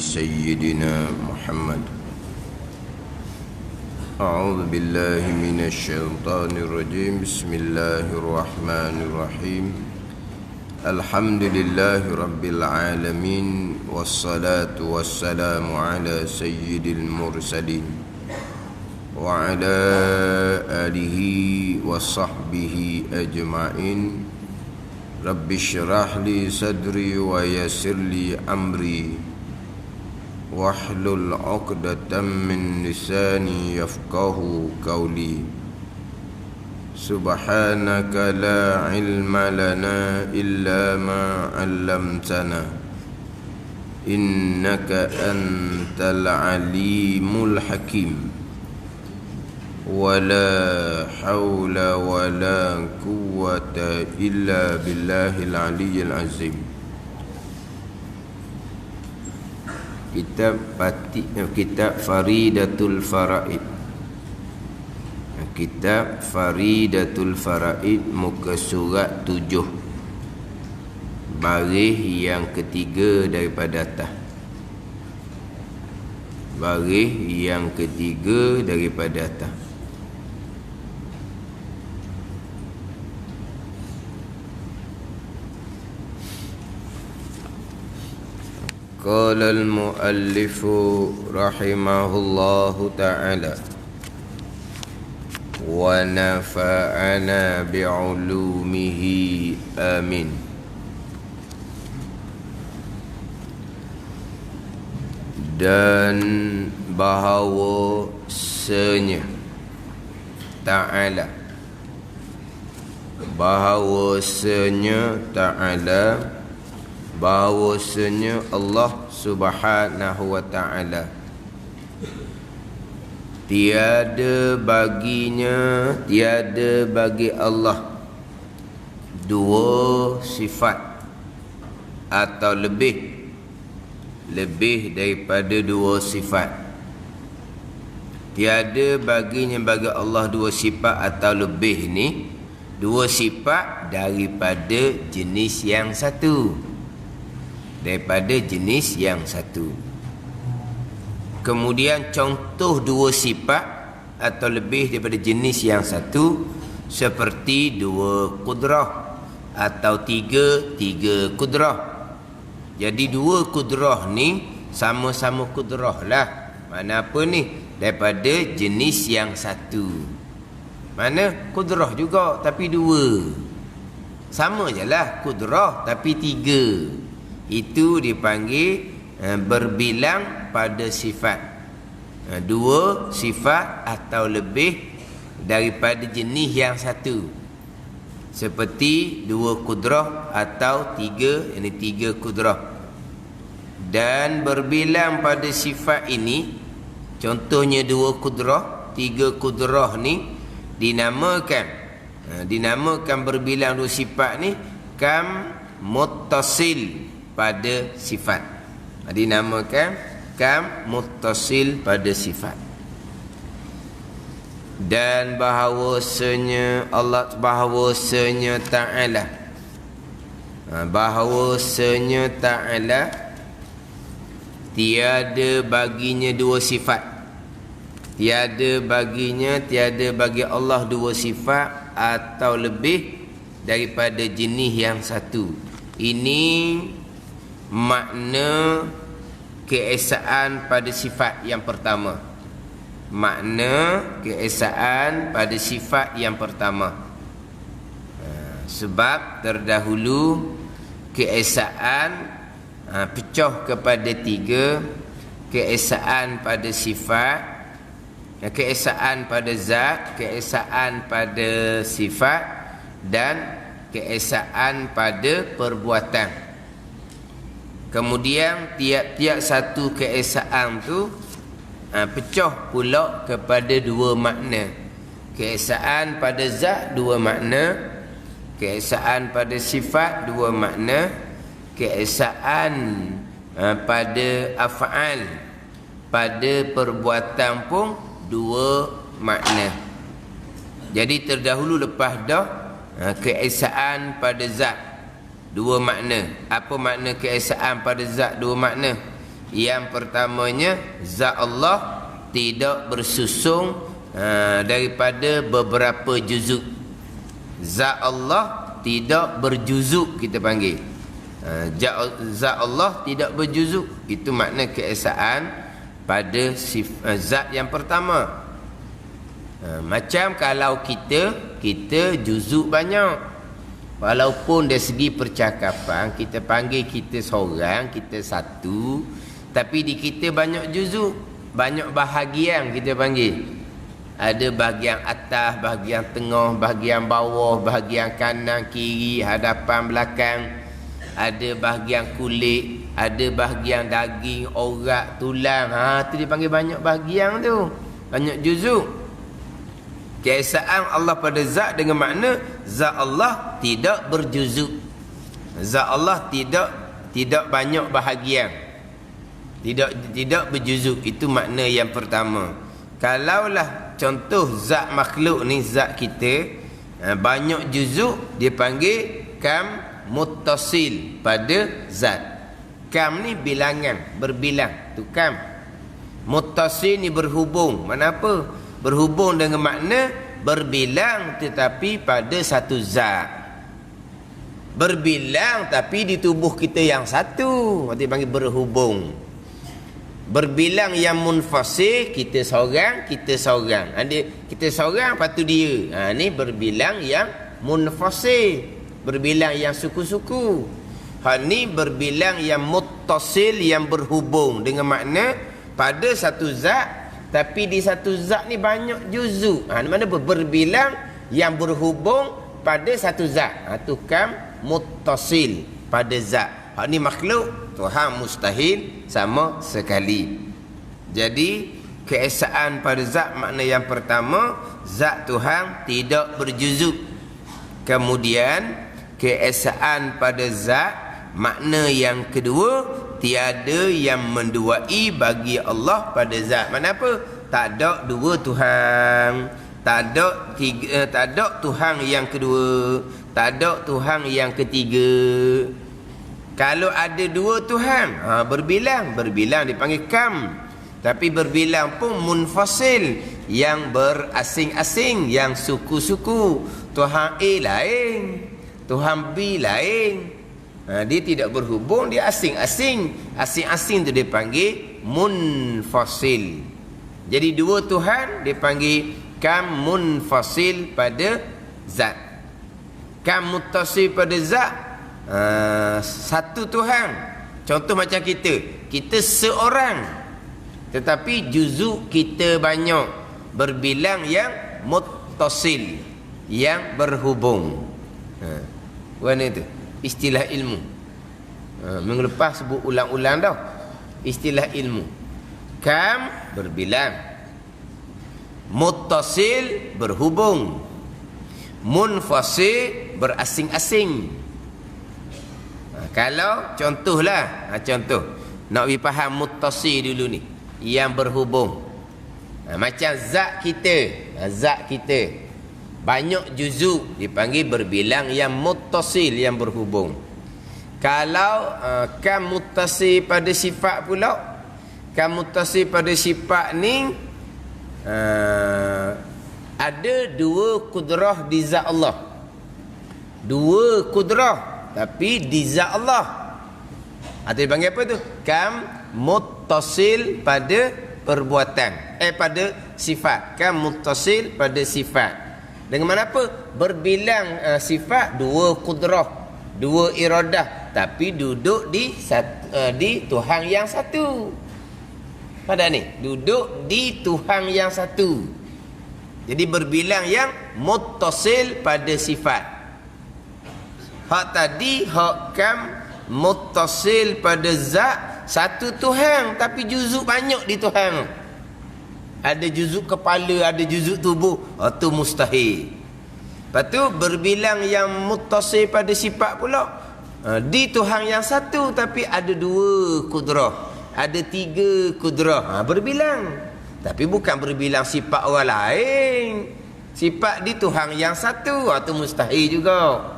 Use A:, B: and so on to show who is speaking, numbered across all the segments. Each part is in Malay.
A: سيدنا محمد. أعوذ بالله من الشيطان الرجيم. بسم الله الرحمن الرحيم. الحمد لله رب العالمين، والصلاة والسلام على سيد المرسلين وعلى آله وصحبه أجمعين. رب اشرح لي صدري ويسر لي أمري واحلل عقدة من لساني يفقه قولي. سبحانك لا علم لنا إلا ما علمتنا إنك أنت العليم الحكيم. ولا حول ولا قوة إلا بالله العلي العظيم. Kitab Faridatul Faraid. Kitab Faridatul Faraid, muka surat 7, baris yang ketiga daripada atas. Baris yang ketiga daripada atas. Qala al-muallif rahimahullahu ta'ala wa nafa'ana bi'ulumihi amin. Dan bahawasanya ta'ala, bahawasanya Allah subhanahu wa ta'ala tiada bagi Allah dua sifat atau lebih daripada dua sifat. Tiada bagi Allah dua sifat atau lebih ni, dua sifat daripada jenis yang satu. Kemudian contoh dua sifat atau lebih daripada jenis yang satu, seperti dua kudrah atau tiga kudrah. Jadi dua kudrah ni sama-sama kudrah lah. Mana apa ni? Daripada jenis yang satu. Mana? Kudrah juga tapi dua. Sama je lah kudrah tapi tiga. Itu dipanggil berbilang pada sifat. Dua sifat atau lebih daripada jenis yang satu, seperti dua kudrah atau tiga kudrah. Dan berbilang pada sifat ini, contohnya dua kudrah, tiga kudrah ni dinamakan berbilang dua sifat ni kam muttasil pada sifat. Dinamakan kam muttasil pada sifat. Dan bahawasanya Ta'ala tiada baginya dua sifat. Tiada bagi Allah dua sifat atau lebih daripada jenis yang satu. Ini makna keesaan pada sifat yang pertama. Sebab terdahulu keesaan pecah kepada tiga. Keesaan pada sifat, keesaan pada zat, keesaan pada sifat, dan keesaan pada perbuatan. Kemudian tiap-tiap satu keesaan tu pecah pula kepada dua makna. Keesaan pada zat dua makna, keesaan pada sifat dua makna, keesaan pada af'al, pada perbuatan pun dua makna. Jadi terdahulu lepas dah keesaan pada zat dua makna. Apa makna keesaan pada zat dua makna? Yang pertamanya, zat Allah tidak bersusung daripada beberapa juzuk. Zat Allah tidak berjuzuk, kita panggil. Zat Allah tidak berjuzuk. Itu makna keesaan pada zat yang pertama. Macam kalau kita juzuk banyak. Walaupun dari segi percakapan kita panggil kita seorang, kita satu, tapi di kita banyak juzuk, banyak bahagian kita panggil. Ada bahagian atas, bahagian tengah, bahagian bawah, bahagian kanan, kiri, hadapan, belakang. Ada bahagian kulit, ada bahagian daging, orak, tulang. Tu dipanggil banyak bahagian tu. Banyak juzuk. Keesaan Allah pada zat dengan makna zat Allah tidak berjuzuk. Zat Allah tidak banyak bahagian. Tidak berjuzuk. Itu makna yang pertama. Kalaulah contoh zat makhluk ni, zat kita banyak juzuk, dia panggil kam muttasil pada zat. Kam ni bilangan, berbilang. Tu kam. Muttasil ni berhubung. Mana apa? Berhubung dengan makna berbilang tetapi pada satu zat. Berbilang tapi di tubuh kita yang satu. Maksudnya panggil berhubung. Berbilang yang munfasil, kita seorang. Kita seorang, lepas tu dia. Ni berbilang yang munfasil. Berbilang yang suku-suku. Ni berbilang yang muttasil, yang berhubung. Dengan makna pada satu zat. Tapi di satu zat ni banyak juzuk. Mana berbilang yang berhubung pada satu zat. Tu kam muttasil pada zat. Ni makhluk, Tuhan mustahil sama sekali. Jadi keesaan pada zat makna yang pertama, zat Tuhan tidak berjuzuk. Kemudian keesaan pada zat makna yang kedua, tiada yang menduai bagi Allah pada zat. Mana apa? Tak ada dua Tuhan. Tak ada Tuhan yang kedua. Tak ada Tuhan yang ketiga. Kalau ada dua Tuhan, berbilang dipanggil kam. Tapi berbilang pun munfasil, yang berasing-asing, yang suku-suku. Tuhan A lain, Tuhan B lain. Dia tidak berhubung, dia asing-asing. Asing-asing tu dia panggil munfasil. Jadi dua Tuhan dia panggil kam munfasil pada zat. Kam muttasil pada zat, satu Tuhan. Contoh macam kita seorang, tetapi juzuk kita banyak. Berbilang yang muttasil, yang berhubung. Mana itu? Istilah ilmu. Minggu lepas sebut ulang-ulang dah. Istilah ilmu. Kam berbilang, muttasil berhubung, munfasil berasing-asing. Kalau contohlah, contoh nak pergi faham muttasil dulu ni, yang berhubung. Macam zat kita banyak juzuk, dipanggil berbilang yang muttasil, yang berhubung. Kalau kam muttasil pada sifat pula, kam muttasil pada sifat ni ada dua kudrah di zat Allah. Dua kudrah tapi di zat Allah. Atau dipanggil apa tu? Kam muttasil pada perbuatan, pada sifat. Kam muttasil pada sifat. Dengan mana apa? Berbilang sifat, dua kudrah, dua iradah, tapi duduk di Tuhan yang satu. Pada ni duduk di Tuhan yang satu. Jadi berbilang yang muttasil pada sifat. Hak tadi hak kam muttasil pada zat, satu Tuhan tapi juzuk banyak di Tuhan. Ada juzuk kepala, ada juzuk tubuh. Itu mustahil. Lepas tu berbilang yang muttasil pada sifat pula. Di Tuhan yang satu tapi ada dua kudrah, ada tiga kudrah. Berbilang. Tapi bukan berbilang sifat orang lain. Sifat di Tuhan yang satu. Itu mustahil juga.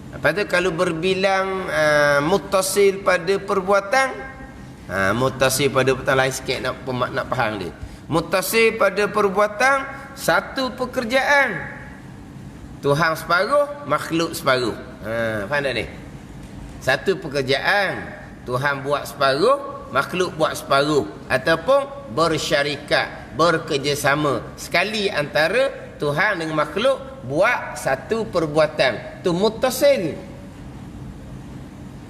A: Lepas tu kalau berbilang muttasil pada perbuatan, Muttasil pada perbuatan lain sikit nak faham dia. Muttasil pada perbuatan satu pekerjaan. Tuhan separuh, makhluk separuh. Faham tak ni? Satu pekerjaan, Tuhan buat separuh, makhluk buat separuh, ataupun bersyarikat, bekerjasama sekali antara Tuhan dengan makhluk buat satu perbuatan. Tu muttasil.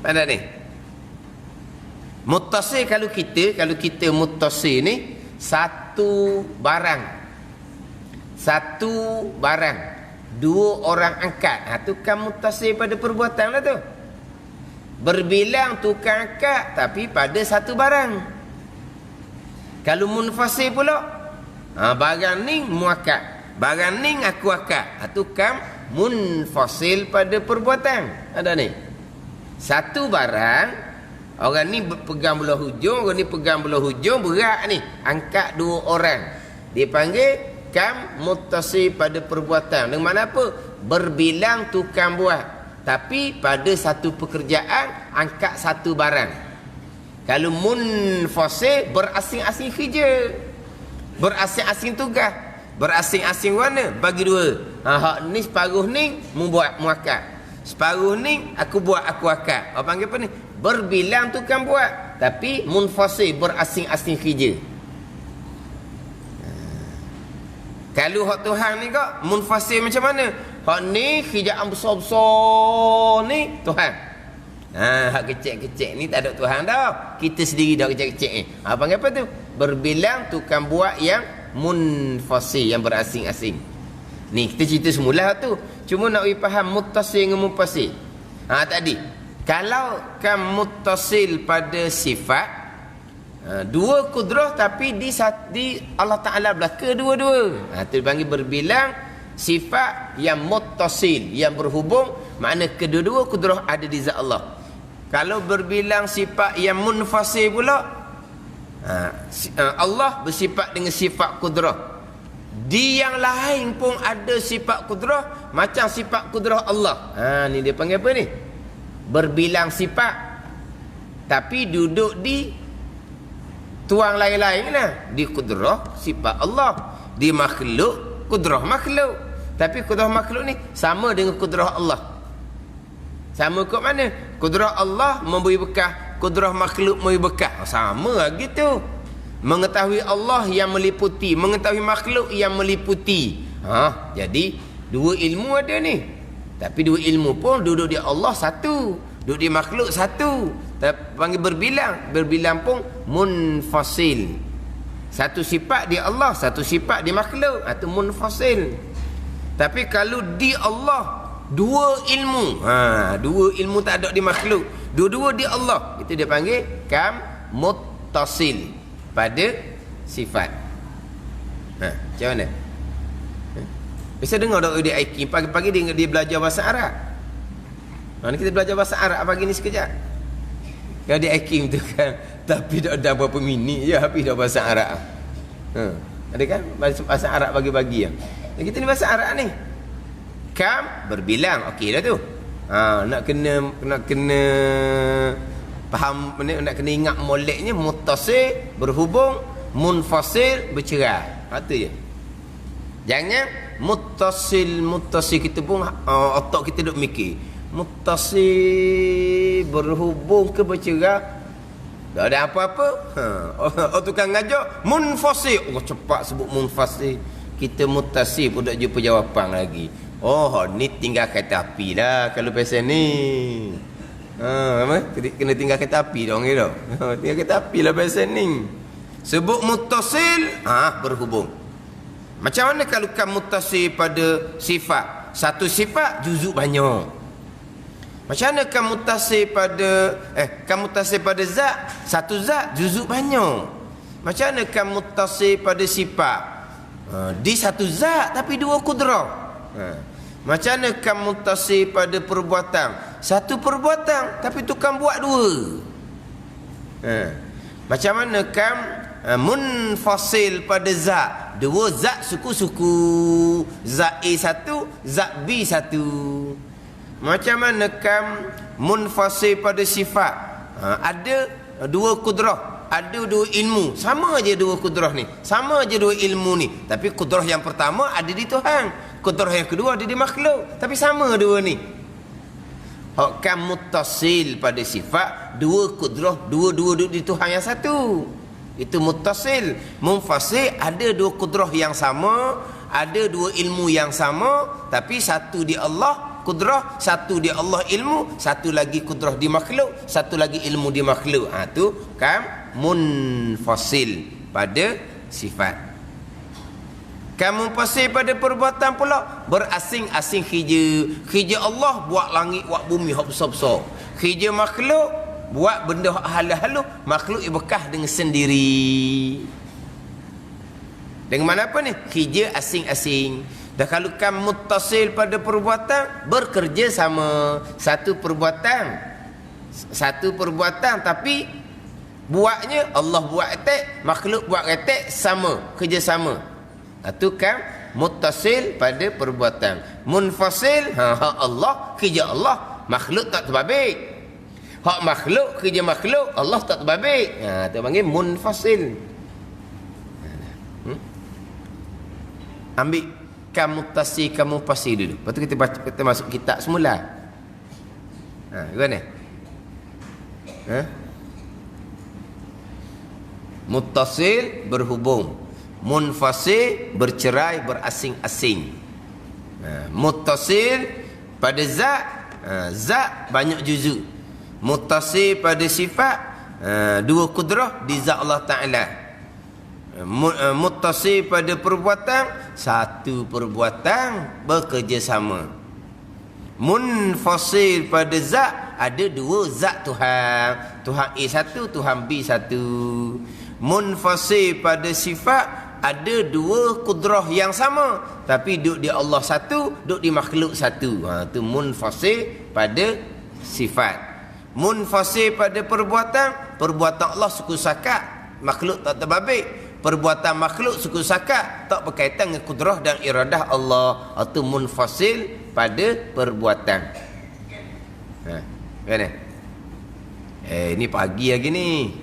A: Faham tak ni? Muttasil kalau kita muttasil ni satu barang dua orang angkat. Tu kan muttasil pada perbuatan lah tu. Berbilang tukang angkat tapi pada satu barang. Kalau munfasil pula, barang ni muakat, barang ni aku akad. Tu kan munfasil pada perbuatan. Ada ni satu barang, orang ni pegang belah hujung, orang ni pegang belah hujung, berat ni, angkat dua orang, dipanggil kam muttasil pada perbuatan. Dengan mana apa? Berbilang tukang buat, tapi pada satu pekerjaan angkat satu barang. Kalau munfasil, berasing-asing kerja, berasing-asing tugas, berasing-asing warna, bagi dua. Hak ni separuh ni membuat muakat, separuh ni aku buat aku akad. Apa panggil apa ni? Berbilang tukang buat, tapi munfasil, berasing-asing kerja. Kalau hak Tuhan ni kok munfasil macam mana? Hak ni kerjaan besar-besar ni Tuhan. Hak kecil-kecil ni tak ada Tuhan dah. Kita sendiri dah kecil-kecil ni. Apa panggil apa tu? Berbilang tukang buat yang munfasil, yang berasing-asing. Ni kita cerita semula tu. Cuma nak faham muttasil dengan munfasil. Tadi kalau kan muttasil pada sifat, dua kudrah tapi di Allah Ta'ala belah kedua-dua. Itu dipanggil berbilang sifat yang muttasil, yang berhubung, makna kedua-dua kudrah ada di zat Allah. Kalau berbilang sifat yang munfasil pula, Allah bersifat dengan sifat kudrah. Di yang lain pun ada sifat kudrah macam sifat kudrah Allah. Ni dia panggil apa ni? Berbilang sifat tapi duduk di tuang lain-lain lah. Di kudrah sifat Allah, di makhluk kudrah makhluk. Tapi kudrah makhluk ni sama dengan kudrah Allah. Sama kot mana? Kudrah Allah memberi bekah, kudrah makhluk memberi bekah. Sama lah gitu. Mengetahui Allah yang meliputi, mengetahui makhluk yang meliputi. Jadi dua ilmu ada ni. Tapi dua ilmu pun duduk di Allah satu, duduk di makhluk satu. Panggil berbilang. Berbilang pun munfasil. Satu sifat di Allah, satu sifat di makhluk. Itu munfasil. Tapi kalau di Allah dua ilmu, dua ilmu tak ada di makhluk, dua-dua di Allah, itu dia panggil kam muttasil pada sifat. Macam mana? Biasa dengar tak dia Aikim pagi-pagi dia belajar bahasa Arab. Ni kita belajar bahasa Arab pagi ni sekejap. Kalau dia Aikim tu kan, tapi tak ada berapa minit je habis dah bahasa Arab. Ada kan bahasa Arab bagi-bagi ya. Kita ni bahasa Arab ni. Kam berbilang, okey dah tu. Nak kena faham, nak kena ingat moleknya muttasil berhubung, munfasil bercerai. Itu je. Jangan muttasil kita pun otak kita duk mikir. Muttasil berhubung ke bercerai? Tak ada apa-apa. Tukang ngajak munfasil. Cepat sebut munfasil. Kita muttasil pun tak jumpa jawapan lagi. Ni tinggal kereta api lah kalau pasal ni. Kena tinggal kereta api dong ni dah. Tinggal kereta api lah pasal ni. Sebut muttasil, berhubung. Macam mana kalau kan muttasil pada sifat? Satu sifat juzuk banyak. Macam mana kan muttasil pada zat? Satu zat juzuk banyak. Macam mana kan muttasil pada sifat? Di satu zat tapi dua kudrah. Macam mana kan muttasil pada perbuatan? Satu perbuatan tapi tukang buat dua. Macam mana kan munfasil pada zat? Dua zat suku-suku. Zat A satu, zat B satu. Macam mana kan munfasil pada sifat? Ada dua kudrah, ada dua ilmu. Sama aja dua kudrah ni, sama aja dua ilmu ni. Tapi kudrah yang pertama ada di Tuhan, kudrah yang kedua ada di makhluk. Tapi sama dua ni. Hak muttasil pada sifat, dua kudrah, dua-dua di Tuhan yang satu. Itu muttasil. Munfasil ada dua kudrah yang sama, ada dua ilmu yang sama, tapi satu di Allah kudrah, satu di Allah ilmu, satu lagi kudrah di makhluk, satu lagi ilmu di makhluk. Tu munfasil pada sifat. Munfasil pada perbuatan pula, berasing-asing kerja Allah buat langit, buat bumi hak besar-besar. Kerja makhluk buat benda halus-halus, makhluk bekah dengan sendiri. Dengan mana apa ni? Kerja asing-asing. Dan kalau muttasil pada perbuatan, bekerja sama. Satu perbuatan tapi buatnya Allah buat atak, makhluk buat atak, sama, kerja sama. Itu muttasil pada perbuatan. Munfasil, hak Allah, kerja Allah, makhluk tak terbabit. Hak makhluk, kerja makhluk, Allah tak terbabit. Itu panggil munfasil. Ambil muttasil, munfasil dulu. Lepas tu kita masuk kitab semula. Gimana? Muttasil berhubung, munfasil bercerai, berasing-asing. Muttasil pada zat, zat banyak juzuk. Muttasil pada sifat, dua kudrah di zat Allah Ta'ala. Muttasil pada perbuatan, satu perbuatan bekerjasama. Munfasil pada zat, ada dua zat Tuhan, Tuhan A satu, Tuhan B satu. Munfasil pada sifat, ada dua kudrah yang sama, tapi duduk di Allah satu, duduk di makhluk satu. Itu munfasil pada sifat. Munfasil pada perbuatan, perbuatan Allah suku sakat, makhluk tak terbabit. Perbuatan makhluk suku sakat, tak berkaitan dengan kudrah dan iradah Allah. Itu munfasil pada perbuatan. Kan? Ini pagi lagi ni.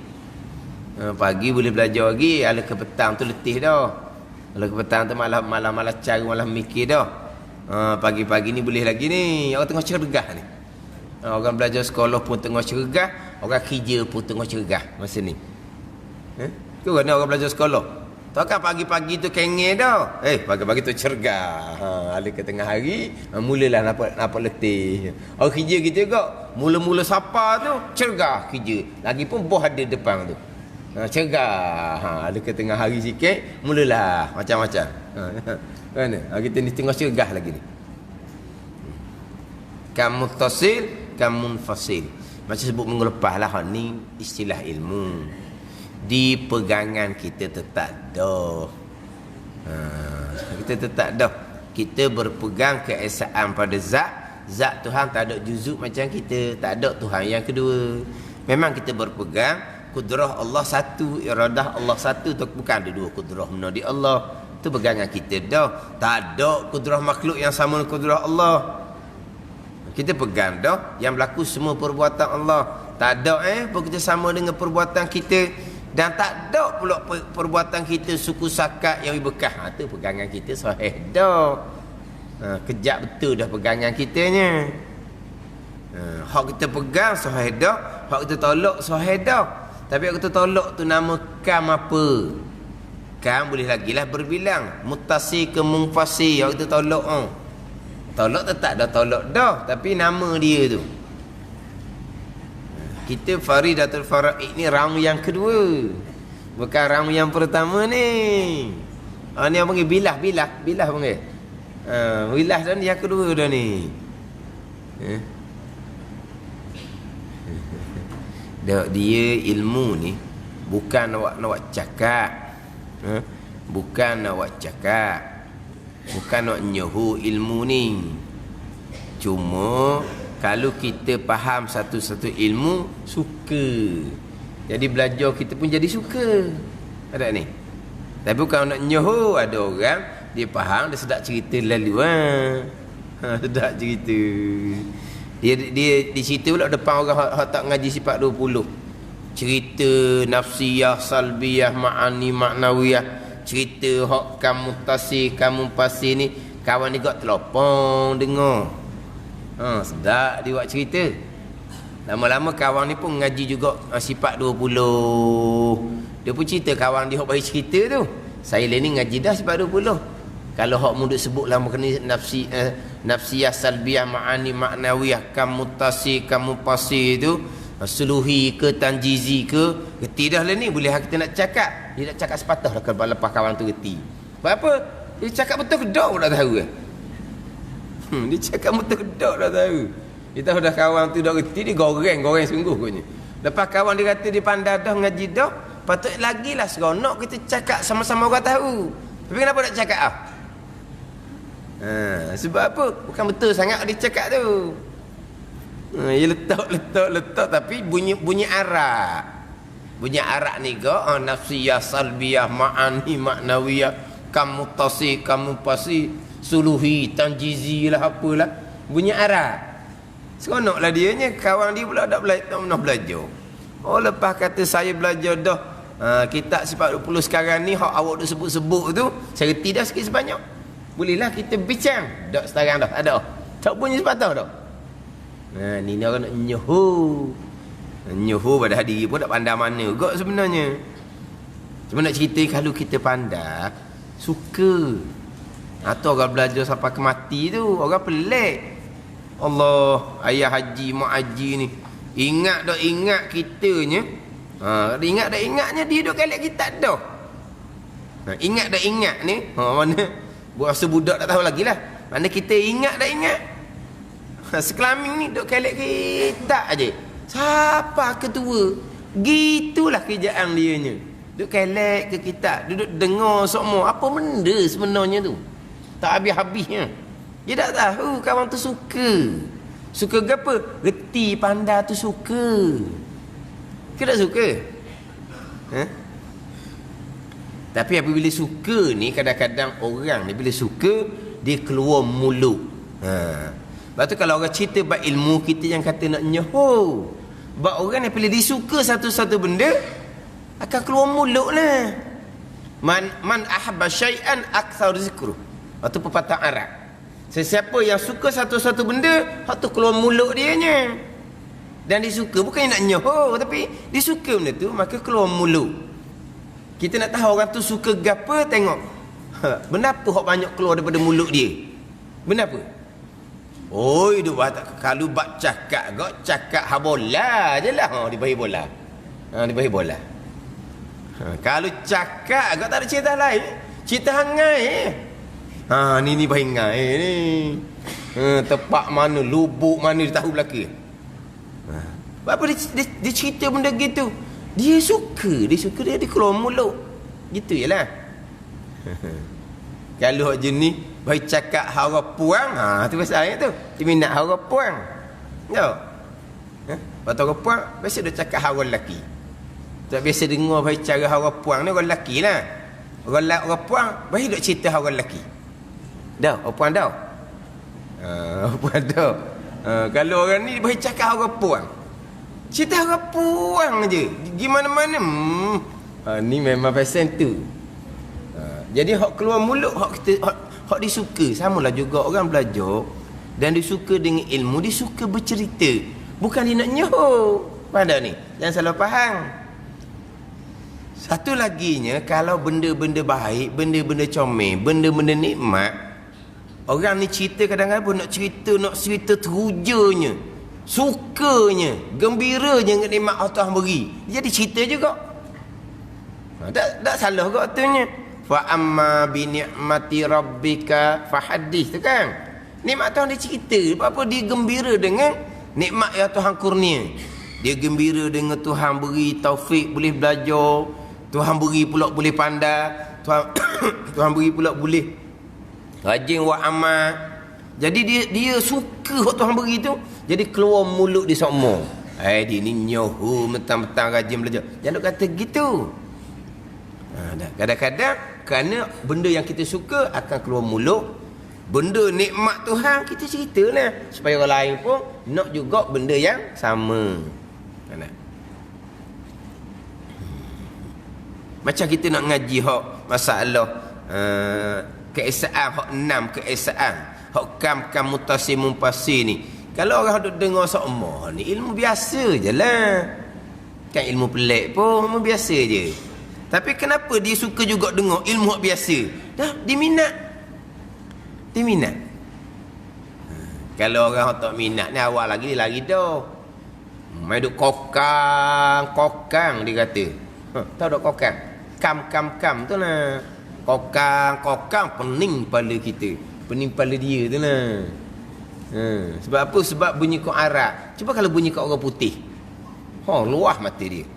A: Pagi boleh belajar lagi. Ala ke petang tu letih dah. Ala ke petang tu malam cari, malam mikir dah. Pagi-pagi ni boleh lagi ni. Orang tengah cergah ni. Orang belajar sekolah pun tengah cergah, orang kerja pun tengah cergah masa ni. Tu kan orang belajar sekolah. Takkan pagi-pagi tu kengeh dah. Pagi-pagi tu cergah. Ala ke tengah hari, mulalah nampak letih. Orang kerja kita juga, mula-mula sapa tu cergah kerja. Lagipun bos ada depan tu. Cergah. Ada ke tengah hari sikit, mulalah macam-macam. Kan? Kita ni tengah cergah lagi ni. Muttasil, munfasil. Macam sebut minggu lepas lah, ni istilah ilmu. Di pegangan kita tetap dah. Kita tetap dah. Kita berpegang keesaan pada zat. Zat Tuhan tak ada juzuk macam kita. Tak ada Tuhan yang kedua. Memang kita berpegang kudrah Allah satu, iradah Allah satu. Bukan ada dua kudrah mana di Allah. Itu pegangan kita dah. Tak ada kudrah makhluk yang sama dengan kudrah Allah. Kita pegang dah yang berlaku semua perbuatan Allah. Tak ada bekerjasama dengan perbuatan kita. Dan tak ada pula perbuatan kita suku sakat yang berkah. Itu pegangan kita sahih dah. Kejap betul dah pegangan kitanya. Hak kita pegang sahih dah. Hak kita tolak sahih dah. Tapi hak kita tolak tu nama kam apa? Kam boleh lagi lah berbilang. Muttasil ke munfasil. Hak kita tolak. Tolak tetap dah tolak dah. Tapi nama dia tu. Kita Faridatul Faraid ni ramu yang kedua. Bukan ramu yang pertama ni. Ni yang panggil bilah panggil. Bilah dah ni yang kedua dah ni. Dia ilmu ni bukan nak cakap. Bukan nak cakap. Bukan nak nyohu ilmu ni. Cuma kalau kita faham satu-satu ilmu, suka. Jadi belajar kita pun jadi suka. Ada ni. Tapi bukan nak nyoho. Ada orang dia faham, dia sedap cerita lalu. Sedap cerita. Dia di situ pula depan orang hak tak ngaji sifat 20. cerita nafsiyah, salbiyah, ma'ani, maknawiyah, cerita hak kamu tasih, kamu pasih ni, kawan ni kat telopong dengar. Sedap dia buat cerita. Lama-lama kawan ni pun ngaji juga sifat 20. Dia pun cerita kawan dia hak bagi cerita tu. Saya ni ngaji dah sifat 20. Kalau hak muduk sebut lama kena nafsiyah, salbiyah, ma'ani, maknawiyah, kamu tasih, kamu pasih tu, suluhi ke tanjizi ke, reti dah lah ni. Boleh kita nak cakap, dia nak cakap sepatah dah lepas kawan tu reti. Sebab apa? Dia cakap betul ke tak dah tahu kan? Dia cakap betul ke tak dah tahu. Dia tahu dah kawan tu dah reti, dia goreng sungguh katnya. Lepas kawan dia kata dia pandai dah ngaji dah, patut lagi lah seronok kita cakap sama-sama orang tahu. Tapi kenapa nak cakap sebab apa? Bukan betul sangat dia cakap tu. Dia letak tapi bunyi arak. Bunyi arak ni ke nafsiyah, salbiyah, ma'ani, maknawiyah, kamu tasih, kamu pasih, suluhi, tanjizi lah apalah. Bunyi arak. Seronoklah dianya, kawan dia pula tak pernah belajar. Oh, lepas kata saya belajar dah kitab sifat 20 sekarang ni hak awak tu sebut-sebut tu, saya reti dah sikit sebanyak. Bolehlah kita bincang. Tak sekarang dah, tak ada. Tak punya sepatah dah. Ni orang nak nyuhu pada diri pun tak pandai mana juga sebenarnya. Cuma nak cerita kalau kita pandai, suka. Atau orang belajar sampai ke mati tu, orang pelik. Allah, ayah haji, mak haji ni. Ingat kitanya. Ingatnya dia duk kelek kita dah. Ingat ni. Mana? Buat rasa budak tak tahu lagi lah. Mana kita ingat. Sekelamin ni duk kelek kita aje. Siapa ketua? Gitulah kerjaan dia nya. Duk kelek ke kita, duduk dengar semua. Apa benda sebenarnya tu? Tak habis-habisnya. Dia tak tahu kawan tu suka. Suka ke apa? Reti pandai tu suka. Ke tak suka? Tapi apabila suka ni, kadang-kadang orang ni bila suka, dia keluar mulut. Lepas tu kalau orang cerita bab ilmu, kita yang kata nak nyoho. Bab orang ni bila dia suka satu-satu benda, akan keluar mulut lah. Man ahabba syai'an akthar zikruh. Itu pepatah Arab. Sesiapa yang suka satu-satu benda, hak tu keluar mulut dia nya. Dan dia suka, bukan nak nyoho, tapi dia suka benda tu, maka keluar mulut. Kita nak tahu orang tu suka gapa, tengok benda apa hak banyak keluar daripada mulut dia. Benda apa? Oi, dia kalau bak cakap bola je lah. Dia bagi bola. Dia bagi bola. Kalau cakap tak ada cerita lain. Cerita hangai. Ni bagi hangai ni. Tepak mana, lubuk mana dia tahu belaka. Apa dia cerita benda gitu. Dia suka dia keluar mulut. Gitu je lah. Kalau hak jenis bagi cakap hara puang, tu pasal tu. Dia minat hara puang. Tahu? Lepas hara puang, biasa dia cakap hara lelaki. Tak biasa dengar bagi cara hara puang ni orang lelaki lah. Orang puang, bagi duk cerita hara lelaki. Dah, orang puang dah. Orang puang dah. Kalau orang ni bagi cakap hara puang, cerita hara puang je. Gimana-mana. Ni memang pasal tu. Jadi hak keluar mulut, hak disuka. Samalah juga orang belajar dan disuka dengan ilmu, disuka bercerita. Bukan dia nak nyoho. Pada ni, jangan salah faham. Satu laginya, kalau benda-benda baik, benda-benda comel, benda-benda nikmat, orang ni cerita kadang-kadang pun nak cerita terujanya, sukanya, gembiranya dengan nikmat Allah beri. Jadi cerita juga. Tak salah kok artinya. Fa amma bi ni'mati rabbika fahaddits, tu kan? Nikmat Tuhan dia cerita. Apa dia gembira dengan nikmat yang Tuhan kurnia. Dia gembira dengan Tuhan beri taufik boleh belajar, Tuhan beri pula boleh pandai, Tuhan beri pula boleh rajin buat amal. Jadi dia suka hak Tuhan beri tu, jadi keluar mulut dia semua. Dia ni nyohu mentang-mentang rajin belajar. Jangan kata gitu. Kadang-kadang kerana benda yang kita suka akan keluar mulut. Benda nikmat Tuhan kita ceritalah supaya orang lain pun nak juga benda yang sama. Macam kita nak ngaji hak masalah keesaan, hak 6 keesaan, hak kam mutasim mumpasi ni. Kalau orang duk dengar sokmah ni ilmu biasa je lah. Kan ilmu pelik pun, ilmu biasa je. Tapi kenapa dia suka juga dengar ilmu hak biasa? Dah diminat. Diminat. Kalau orang tak minat ni awal lagi dia lari dah. Main duk kokang dia kata. Tahu tak kokang? Kam tu lah. Kokang pening kepala kita. Pening kepala dia tu lah. Sebab apa? Sebab bunyi kau Arab. Cuba kalau bunyi kau orang putih. Luah mata dia.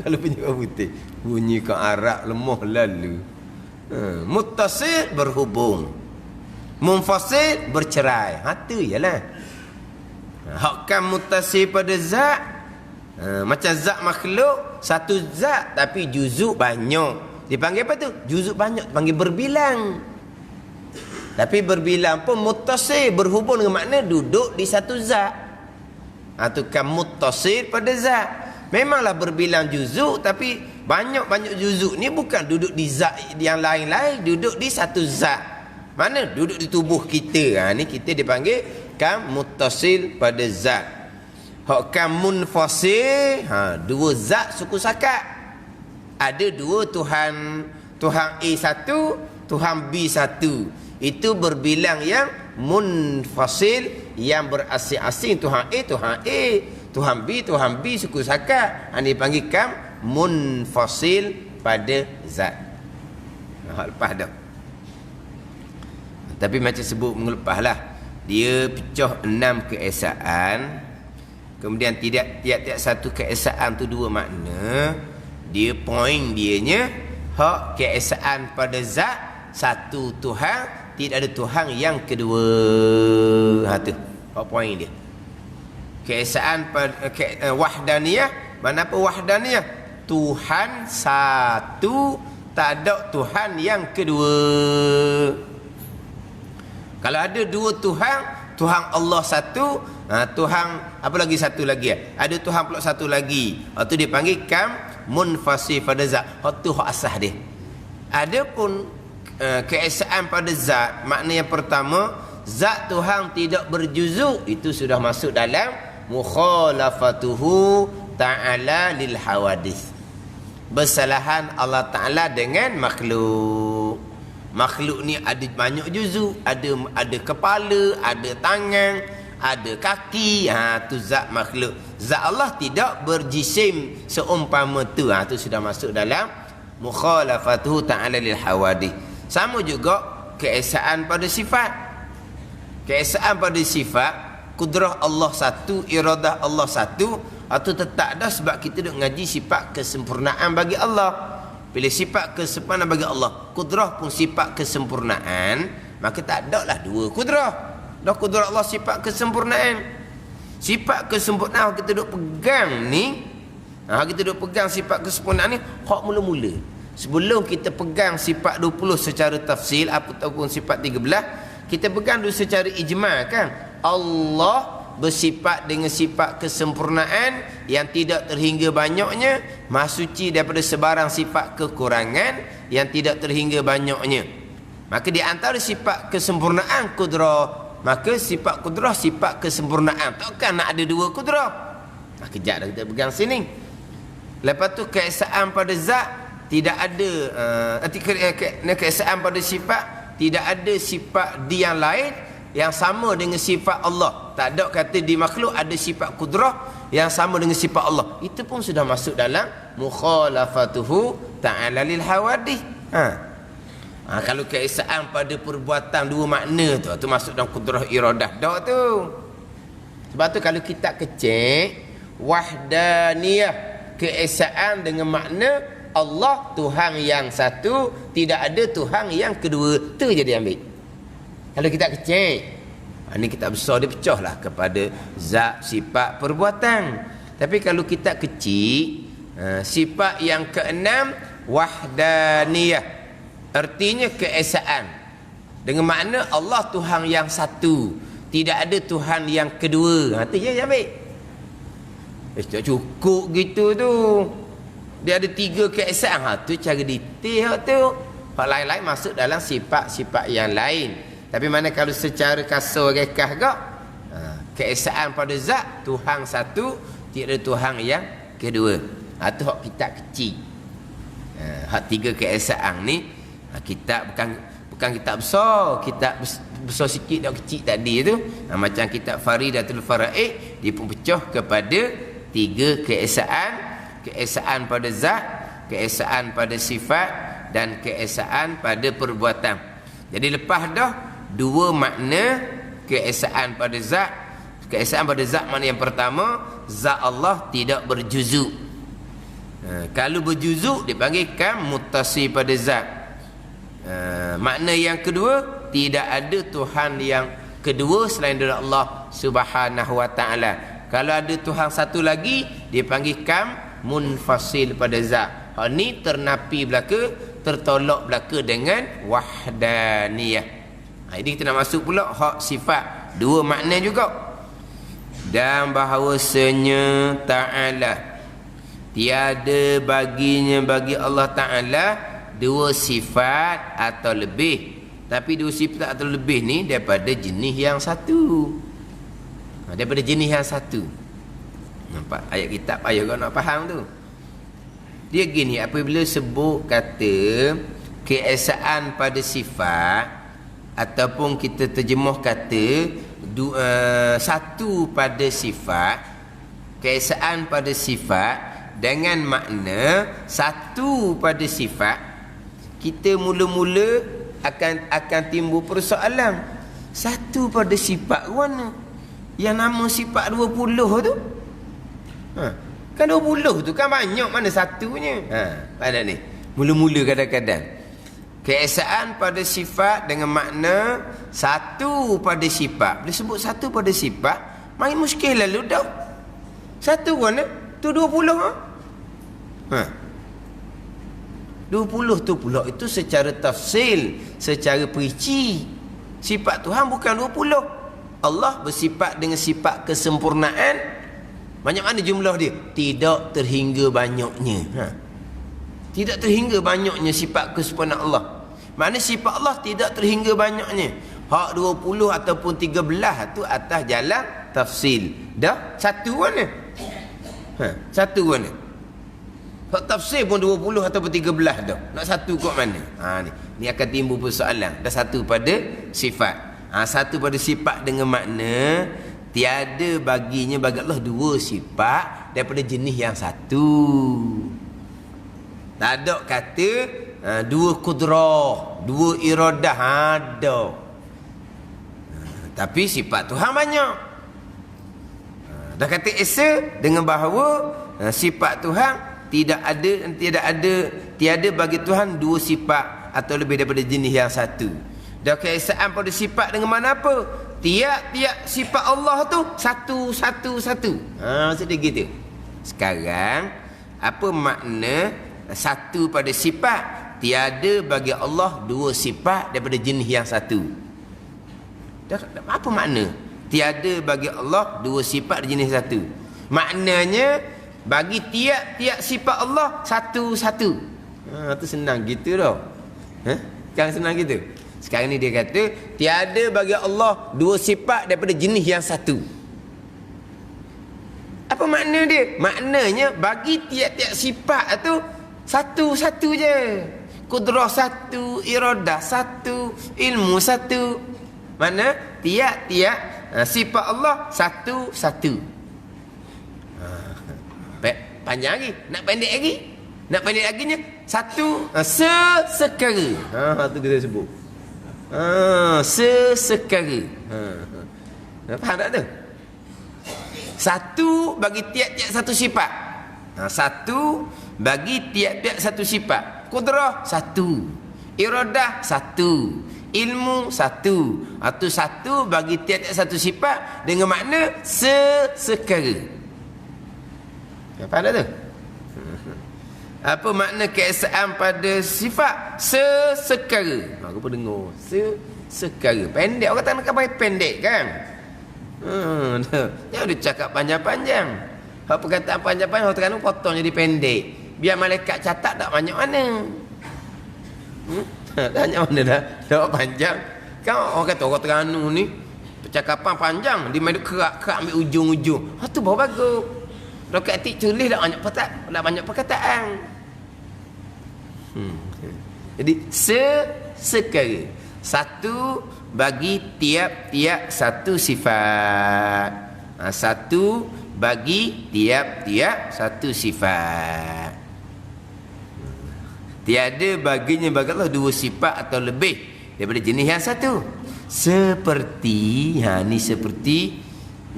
A: Kalau bunyi kau putih. Bunyi kau Arab lemah lalu. Muttasil berhubung. Munfasil bercerai. Tu ialah. Hakam muttasil pada zat. Macam zat makhluk, satu zat tapi juzuk banyak. Dipanggil apa tu? Juzuk banyak, dipanggil berbilang. Tapi berbilang pun muttasil, berhubung dengan makna duduk di satu zat. Tu kan muttasil pada zat. Memanglah berbilang juzuk, tapi banyak juzuk ni bukan duduk di zat yang lain-lain, duduk di satu zat. Mana? Duduk di tubuh kita. Ni kita dipanggil kam muttasil pada zat. Hak kam munfasil, dua zat suku sakat. Ada dua Tuhan A satu, Tuhan B satu. Itu berbilang yang munfasil, yang berasing-asing. Tuhan A, Tuhan B suku sakat. Ini dipanggil kam munfasil pada zat. Lepas dah. Tapi macam sebut mengelepaslah. Dia pecah 6 keesaan. Kemudian tiap-tiap satu keesaan tu dua makna. Dia poin dianya, hak keesaan pada zat, satu Tuhan, tidak ada Tuhan yang kedua. Tu hak poin dia. Keesaan pada wahdaniyah. Mana apa wahdaniyah? Tuhan satu, tak ada Tuhan yang kedua. Kalau ada dua Tuhan, Tuhan Allah satu, Tuhan apa lagi satu lagi? Ada Tuhan pula satu lagi. Itu dipanggil kam munfasil pada zat. Itu hak asas dia. Adapun keesaan pada zat, makna yang pertama, zat Tuhan tidak berjuzuk, itu sudah masuk dalam mukhalafatuhu ta'ala lil hawadith. Bersalahan Allah Ta'ala dengan makhluk. Makhluk ni ada banyak juzuk, ada kepala, ada tangan, ada kaki. Tu zat makhluk. Zat Allah tidak berjisim seumpama tu. Tu sudah masuk dalam mukhalafatuhu ta'ala lil hawadith. Sama juga keesaan pada sifat. Keesaan pada sifat, kudrah Allah satu, iradah Allah satu. Itu tetap dah sebab kita duk ngaji sifat kesempurnaan bagi Allah. Bila sifat kesempurnaan bagi Allah, kudrah pun sifat kesempurnaan, maka tak ada lah dua kudrah. Dah kudrah Allah sifat kesempurnaan. Sifat kesempurnaan kita duk pegang ni, kita duk pegang sifat kesempurnaan ni hak mula-mula. Sebelum kita pegang sifat 20 secara tafsil ataupun sifat 13, kita pegang dulu secara ijma' kan. Allah bersifat dengan sifat kesempurnaan yang tidak terhingga banyaknya, maha suci daripada sebarang sifat kekurangan yang tidak terhingga banyaknya. Maka di antara sifat kesempurnaan kudrah, maka sifat kudrah sifat kesempurnaan. Takkan nak ada dua kudrah. Kejap dah kita pegang sini. Lepas tu keesaan pada zat tidak ada keesaan pada sifat, tidak ada sifat di yang lain yang sama dengan sifat Allah. Tak ada kata di makhluk ada sifat kudrah yang sama dengan sifat Allah. Itu pun sudah masuk dalam mukhalafatuhu ta'ala lil hawadith. Kalau keesaan pada perbuatan dua makna tu masuk dalam kudrah iradah dah tu. Sebab tu kalau kita kecek wahdaniyah, keesaan dengan makna Allah Tuhan yang satu, tidak ada Tuhan yang kedua. Tu je dia ambil. Kalau kita kecil, ini kitab besar dia pecah lah kepada zat, sifat, perbuatan. Tapi kalau kita kecil, sifat yang keenam wahdaniyah, artinya keesaan. Dengan makna Allah Tuhan yang satu, tidak ada Tuhan yang kedua. Itu je ambil. Tak cukup gitu tu. Dia ada 3 keesaan. Tu cara detail tu. Hak lain-lain masuk dalam sifat-sifat yang lain. Tapi mana kalau secara kasar rekah gak? Keesaan pada zat Tuhan satu, tiada Tuhan yang kedua. Tu hak kitab kecil. Hak 3 keesaan ni kitab bukan kitab besar, kitab besar sikit dak kecil tadi tu. Macam kitab Faridatul Faraid dia pun pecah kepada 3 keesaan. Keesaan pada zat, keesaan pada sifat dan keesaan pada perbuatan. Jadi lepas dah 2 makna keesaan pada zat. Keesaan pada zat makna yang pertama, zat Allah tidak berjuzuk. Kalau berjuzuk dipanggilkan muttasil pada zat. Makna yang kedua, tidak ada Tuhan yang kedua selain daripada Allah Subhanahu wa taala. Kalau ada Tuhan satu lagi dipanggilkan munfasil pada zat. Hak ni ternapi belaka, tertolak belaka dengan wahdaniyah. Ini kita nak masuk pula hak sifat. 2 makna juga. Dan bahawasanya ta'ala tiada baginya bagi Allah Ta'ala 2 sifat atau lebih. Tapi 2 sifat atau lebih ni daripada jenis yang satu. Daripada jenis yang satu. Nampak ayat kitab ayat kau nak faham tu. Dia gini, apabila sebut kata keesaan pada sifat ataupun kita terjemah kata satu pada sifat, keesaan pada sifat dengan makna satu pada sifat, kita mula-mula akan timbul persoalan. Satu pada sifat mana? Yang nama sifat 20 tu. Kan 20 tu kan banyak, mana satunya? Pada ni mula-mula kadang-kadang keesaan pada sifat dengan makna satu pada sifat. Bila sebut satu pada sifat, main muskil lalu dah. Satu mana? Tu 20 20 tu pula itu secara tafsil, secara perinci. Sifat Tuhan bukan 20. Allah bersifat dengan sifat kesempurnaan. Banyak mana jumlah dia? Tidak terhingga banyaknya. Tidak terhingga banyaknya sifat kesempurnaan Allah. Mana sifat Allah tidak terhingga banyaknya. Hak 20 ataupun 13 tu atas jalan tafsil. Dah satu mana? Satu mana? Hak tafsir pun 20 ataupun 13 dah. Nak satu kat mana? Ni akan timbul persoalan. Dah satu pada sifat. Satu pada sifat dengan makna tiada baginya bagi Allah 2 sifat daripada jenis yang satu. Tak ada kata 2 kudrah, 2 iradah ada. Tapi sifat Tuhan banyak. Dah kata esa dengan bahawa sifat Tuhan tiada bagi Tuhan 2 sifat atau lebih daripada jenis yang satu. Dah keesaan pada sifat dengan mana apa? Tiap-tiap sifat Allah tu satu. Maksud dia gitu. Sekarang apa makna satu pada sifat? Tiada bagi Allah 2 sifat daripada jenis yang satu. Apa makna? Tiada bagi Allah 2 sifat jenis satu. Maknanya bagi tiap-tiap sifat Allah satu-satu. Tu senang gitu dah. Kan senang gitu. Sekarang ni dia kata tiada bagi Allah 2 sifat daripada jenis yang satu. Apa makna dia? Maknanya bagi tiap-tiap sifat tu satu-satu je. Kudrah satu, iradah satu, ilmu satu. Mana? Tiap-tiap sifat Allah satu-satu. Panjang lagi. Nak pendek lagi? Nak pendek laginya satu sesekara. Tu kita sebut. Sesekara. Faham tak tu? Satu bagi tiap-tiap satu sifat. Satu bagi tiap-tiap satu sifat. Kudrah satu, iradah satu, ilmu satu. Itu satu bagi tiap-tiap satu sifat dengan makna sesekara. Faham tak tu? Apa makna keesaan pada sifat? Sesekara. Aku pun dengar. Sesekara. Pendek. Orang kata nak pendek kan? Jangan dia cakap panjang-panjang. Hak perkataan panjang-panjang orang Terengganu potong jadi pendek. Biar malaikat catat tak banyak mana. Tak banyak mana dah. Tak panjang. Kan orang kata orang Terengganu ni percakapan panjang, dia main kerak-kerak ambil ujung-ujung. Tu baru bagus. Rokat atik tulis tak banyak perkataan. Jadi sekali satu bagi tiap-tiap satu sifat. Satu bagi tiap-tiap satu sifat. Tiada baginya bagi Allah dua sifat atau lebih daripada jenis yang satu. Seperti ni seperti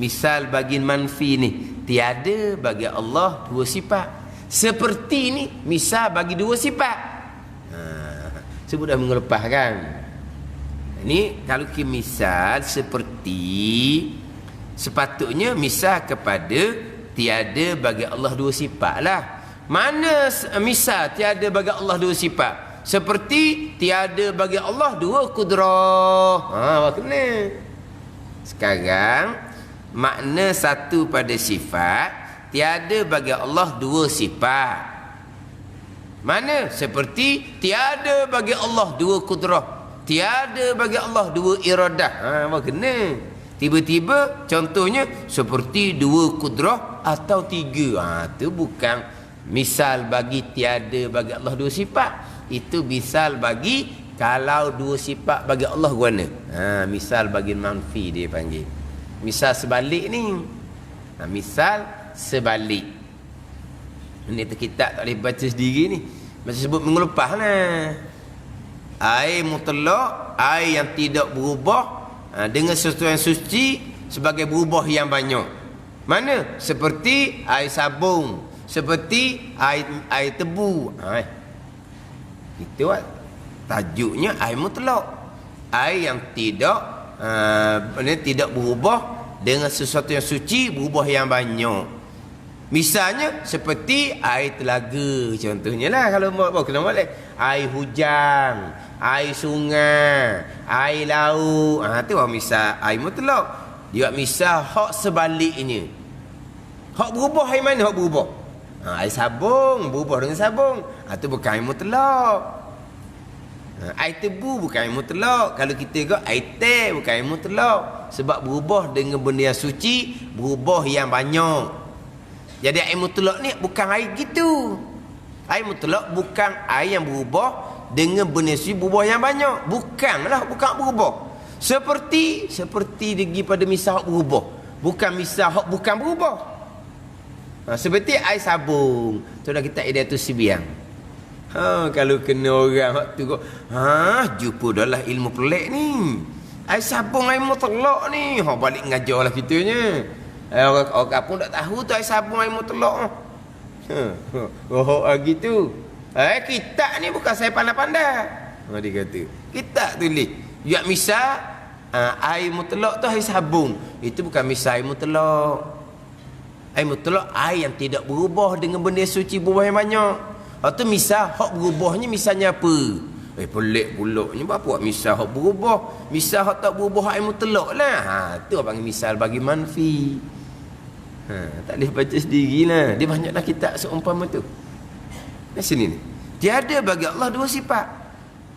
A: misal bagi manfi ni, tiada bagi Allah dua sifat. Seperti ni misal bagi dua sifat. Sebut dah minggu lepas kan. Ini kalau kita misal seperti, sepatutnya misal kepada tiada bagi Allah dua sifat lah. Mana misal tiada bagi Allah dua sifat? Seperti tiada bagi Allah dua kudrah. Kena. Sekarang makna satu pada sifat, tiada bagi Allah dua sifat. Mana? Seperti tiada bagi Allah dua kudrah, tiada bagi Allah dua iradah. Kena. Tiba-tiba contohnya seperti dua kudrah atau tiga. Itu bukan misal bagi tiada bagi Allah dua sifat. Itu misal bagi kalau dua sifat bagi Allah guna. Misal bagi manfi dia panggil. Misal sebalik ni. Misal sebalik. Ini kitab tak boleh baca sendiri ni. Macam sebut minggu lepas lah. Air mutlak, air yang tidak berubah dengan sesuatu yang suci sebagai berubah yang banyak. Mana? Seperti air sabung, seperti air tebu. Itu tajuknya air mutlak. Air yang tidak berubah dengan sesuatu yang suci, berubah yang banyak. Misalnya seperti air telaga contohnya lah, kalau mau kena boleh. Air hujan, air sungai, air laut. Tu misal air mutlak. Dia misal hak sebaliknya. Hak berubah air mana hak berubah? Air sabung berubah dengan sabung. Itu bukan air mutlak. Air tebu bukan air mutlak. Kalau kita tengok air teh bukan air mutlak. Sebab berubah dengan benda yang suci, berubah yang banyak. Jadi air mutlak ni bukan air gitu. Air mutlak bukan air yang berubah dengan benda suci, berubah yang banyak. Bukan berubah. Seperti degi pada misal hak berubah. Bukan misal hak bukan berubah. Seperti air sabung. Tu dah kita idea tu sibiang. Kalau kena orang waktu kau, jumpa dah lah ilmu pelik ni. Air sabung air mutlak ni. Balik ngajar lah kitanya. Orang pun tak tahu tu air sabung air mutlak. Lagi tu. Kitab ni bukan saya pandai-pandai. Dia kata. Kitab tulis. Ya misal air mutlak tu air sabung. Itu bukan misal air mutlak. Air mutlak air yang tidak berubah dengan benda suci, berubah yang banyak. Itu misal hak berubahnya misalnya apa? Pelik pulaknya apa misal hak berubah? Misal hak tak berubah air mutlak lah. Tu orang panggil misal bagi manfi. Tak boleh baca sendirilah. Dia banyaklah kitab seumpama tu. Di sini ni. Tiada bagi Allah dua sifat.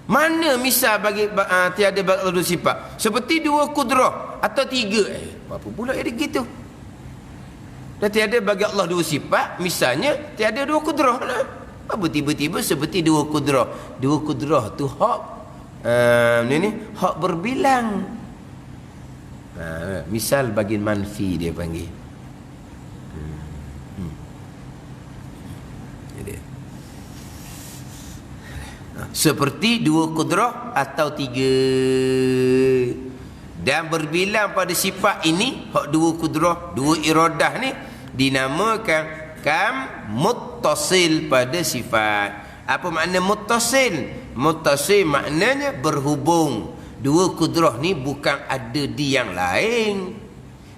A: Mana misal bagi tiada bagi Allah dua sifat? Seperti dua kudrah atau tiga. Apa pula ada gitu? Dan tiada bagi Allah dua sifat, misalnya tiada dua kudrah lah. Apa tiba-tiba seperti dua kudrah? Dua kudrah tu hak hak berbilang. Misal bagi manfi dia panggil. Seperti dua kudrah atau tiga. Dan berbilang pada sifat ini, hak dua kudrah, dua iradah ni dinamakan kam muttasil pada sifat. Apa makna muttasil? Muttasil maknanya berhubung. Dua kudrah ni bukan ada di yang lain.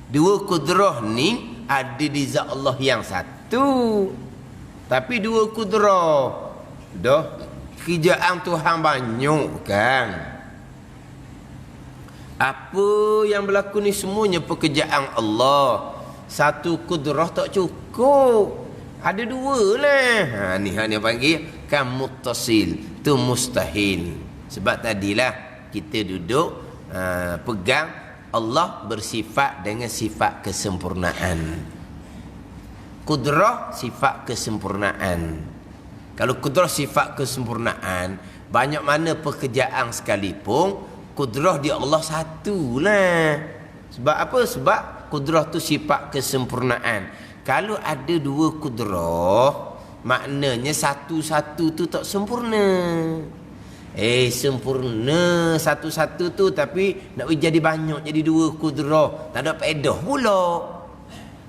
A: Dua kudrah ni ada di zat Allah yang satu. Tapi dua kudrah dah kerjaan Tuhan banyak kan. Apa yang berlaku ni semuanya pekerjaan Allah. Satu kudrah tak cukup. Ada dua lah. Ni panggil kan muttasil. Tu mustahil. Sebab tadilah kita duduk pegang Allah bersifat dengan sifat kesempurnaan. Kudrah sifat kesempurnaan. Kalau kudrah sifat kesempurnaan, banyak mana pekerjaan sekalipun, kudrah di Allah satulah. Sebab apa? Sebab kudrah tu sifat kesempurnaan. Kalau ada dua kudrah, maknanya satu-satu tu tak sempurna. Sempurna satu-satu tu, tapi nak jadi banyak, jadi dua kudrah, tak ada faedah pula.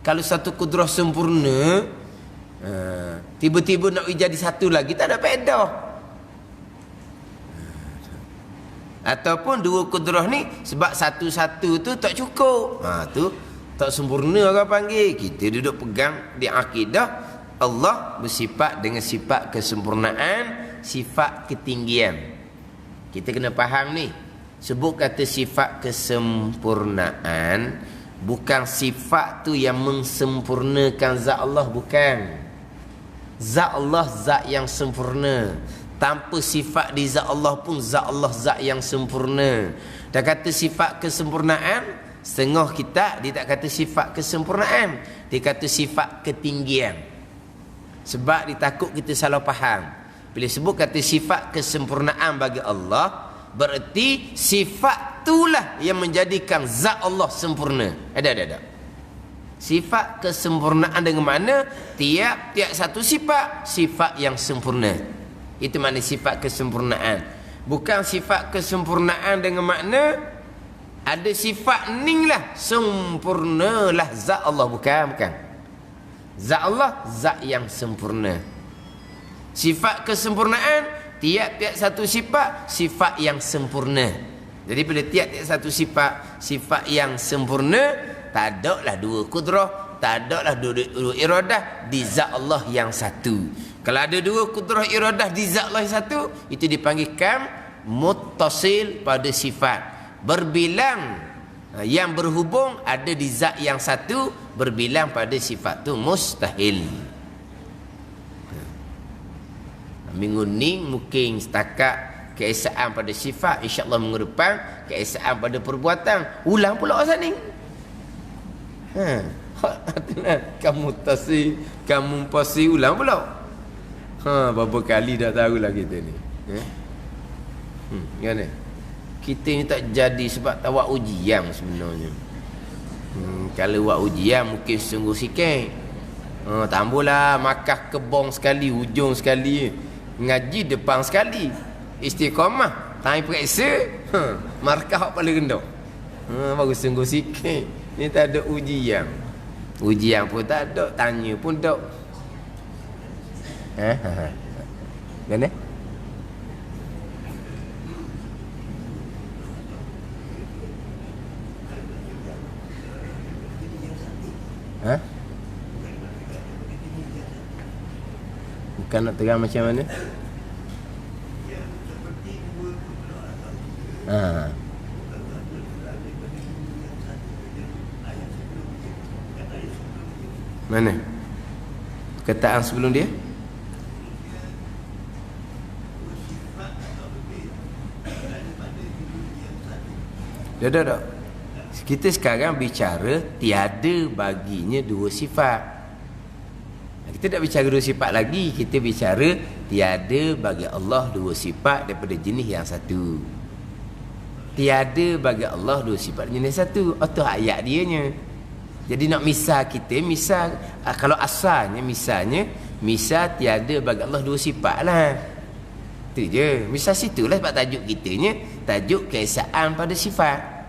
A: Kalau satu kudrah sempurna, tiba-tiba nak jadi satu lagi, tak ada faedah. Ataupun dua kudrah ni sebab satu-satu tu tak cukup, tu tak sempurna orang panggil. Kita duduk pegang di akidah Allah bersifat dengan sifat kesempurnaan, sifat ketinggian. Kita kena faham ni. Sebut kata sifat kesempurnaan, bukan sifat tu yang mensempurnakan zat Allah, bukan. Zat Allah zat yang sempurna. Tanpa sifat di zat Allah pun zat Allah zat yang sempurna. Dah kata sifat kesempurnaan, setengah kita dia tak kata sifat kesempurnaan, dia kata sifat ketinggian. Sebab dia takut kita salah faham. Bila sebut kata sifat kesempurnaan bagi Allah, bererti sifat itulah yang menjadikan zat Allah sempurna. Ada. Sifat kesempurnaan dengan mana tiap-tiap satu sifat yang sempurna. Itu makna sifat kesempurnaan. Bukan sifat kesempurnaan dengan makna ada sifat ning lah sempurnalah zat Allah, bukan. Zat Allah zat yang sempurna. Sifat kesempurnaan, tiap-tiap satu sifat yang sempurna. Jadi bila tiap-tiap satu sifat yang sempurna, tak ada lah dua kudrah, tak ada lah dua iradah di zat Allah yang satu. Kalau ada dua kudrah iradah di zat Allah yang satu, itu dipanggilkan muttasil pada sifat. Berbilang yang berhubung ada di zat yang satu, berbilang pada sifat tu mustahil. Minggu ni mungkin setakat keesaan pada sifat, insya-Allah minggu depan keesaan pada perbuatan. Ulang pula asal ni. Kamu tasi, kamu pasi, ulang pula. Berapa kali dah tahulah kita ni. Gimana? Kita ni tak jadi sebab tak buat ujian sebenarnya. Kalau buat ujian mungkin sungguh sikit. Tambahlah makah kebong sekali, hujung sekali. Ngaji depan sekali. Istiqamah, time periksa, markah paling rendah. Baru sungguh sikit. Ni tak ada ujian. Ujian pun tak ada, tanya pun tak. Mana? Bukan nak terang macam mana? Mana? Perkataan sebelum dia? Dah. Kita sekarang bicara tiada baginya dua sifat. Kita tak bicara dua sifat lagi. Kita bicara tiada bagi Allah dua sifat daripada jenis yang satu. Tiada bagi Allah dua sifat jenis satu. Itu ayat dianya. Jadi nak misal kita, kalau asalnya misal tiada bagi Allah dua sifat lah. Itu je. Misal situlah sebab tajuk kitanya tajuk keesaan pada sifat.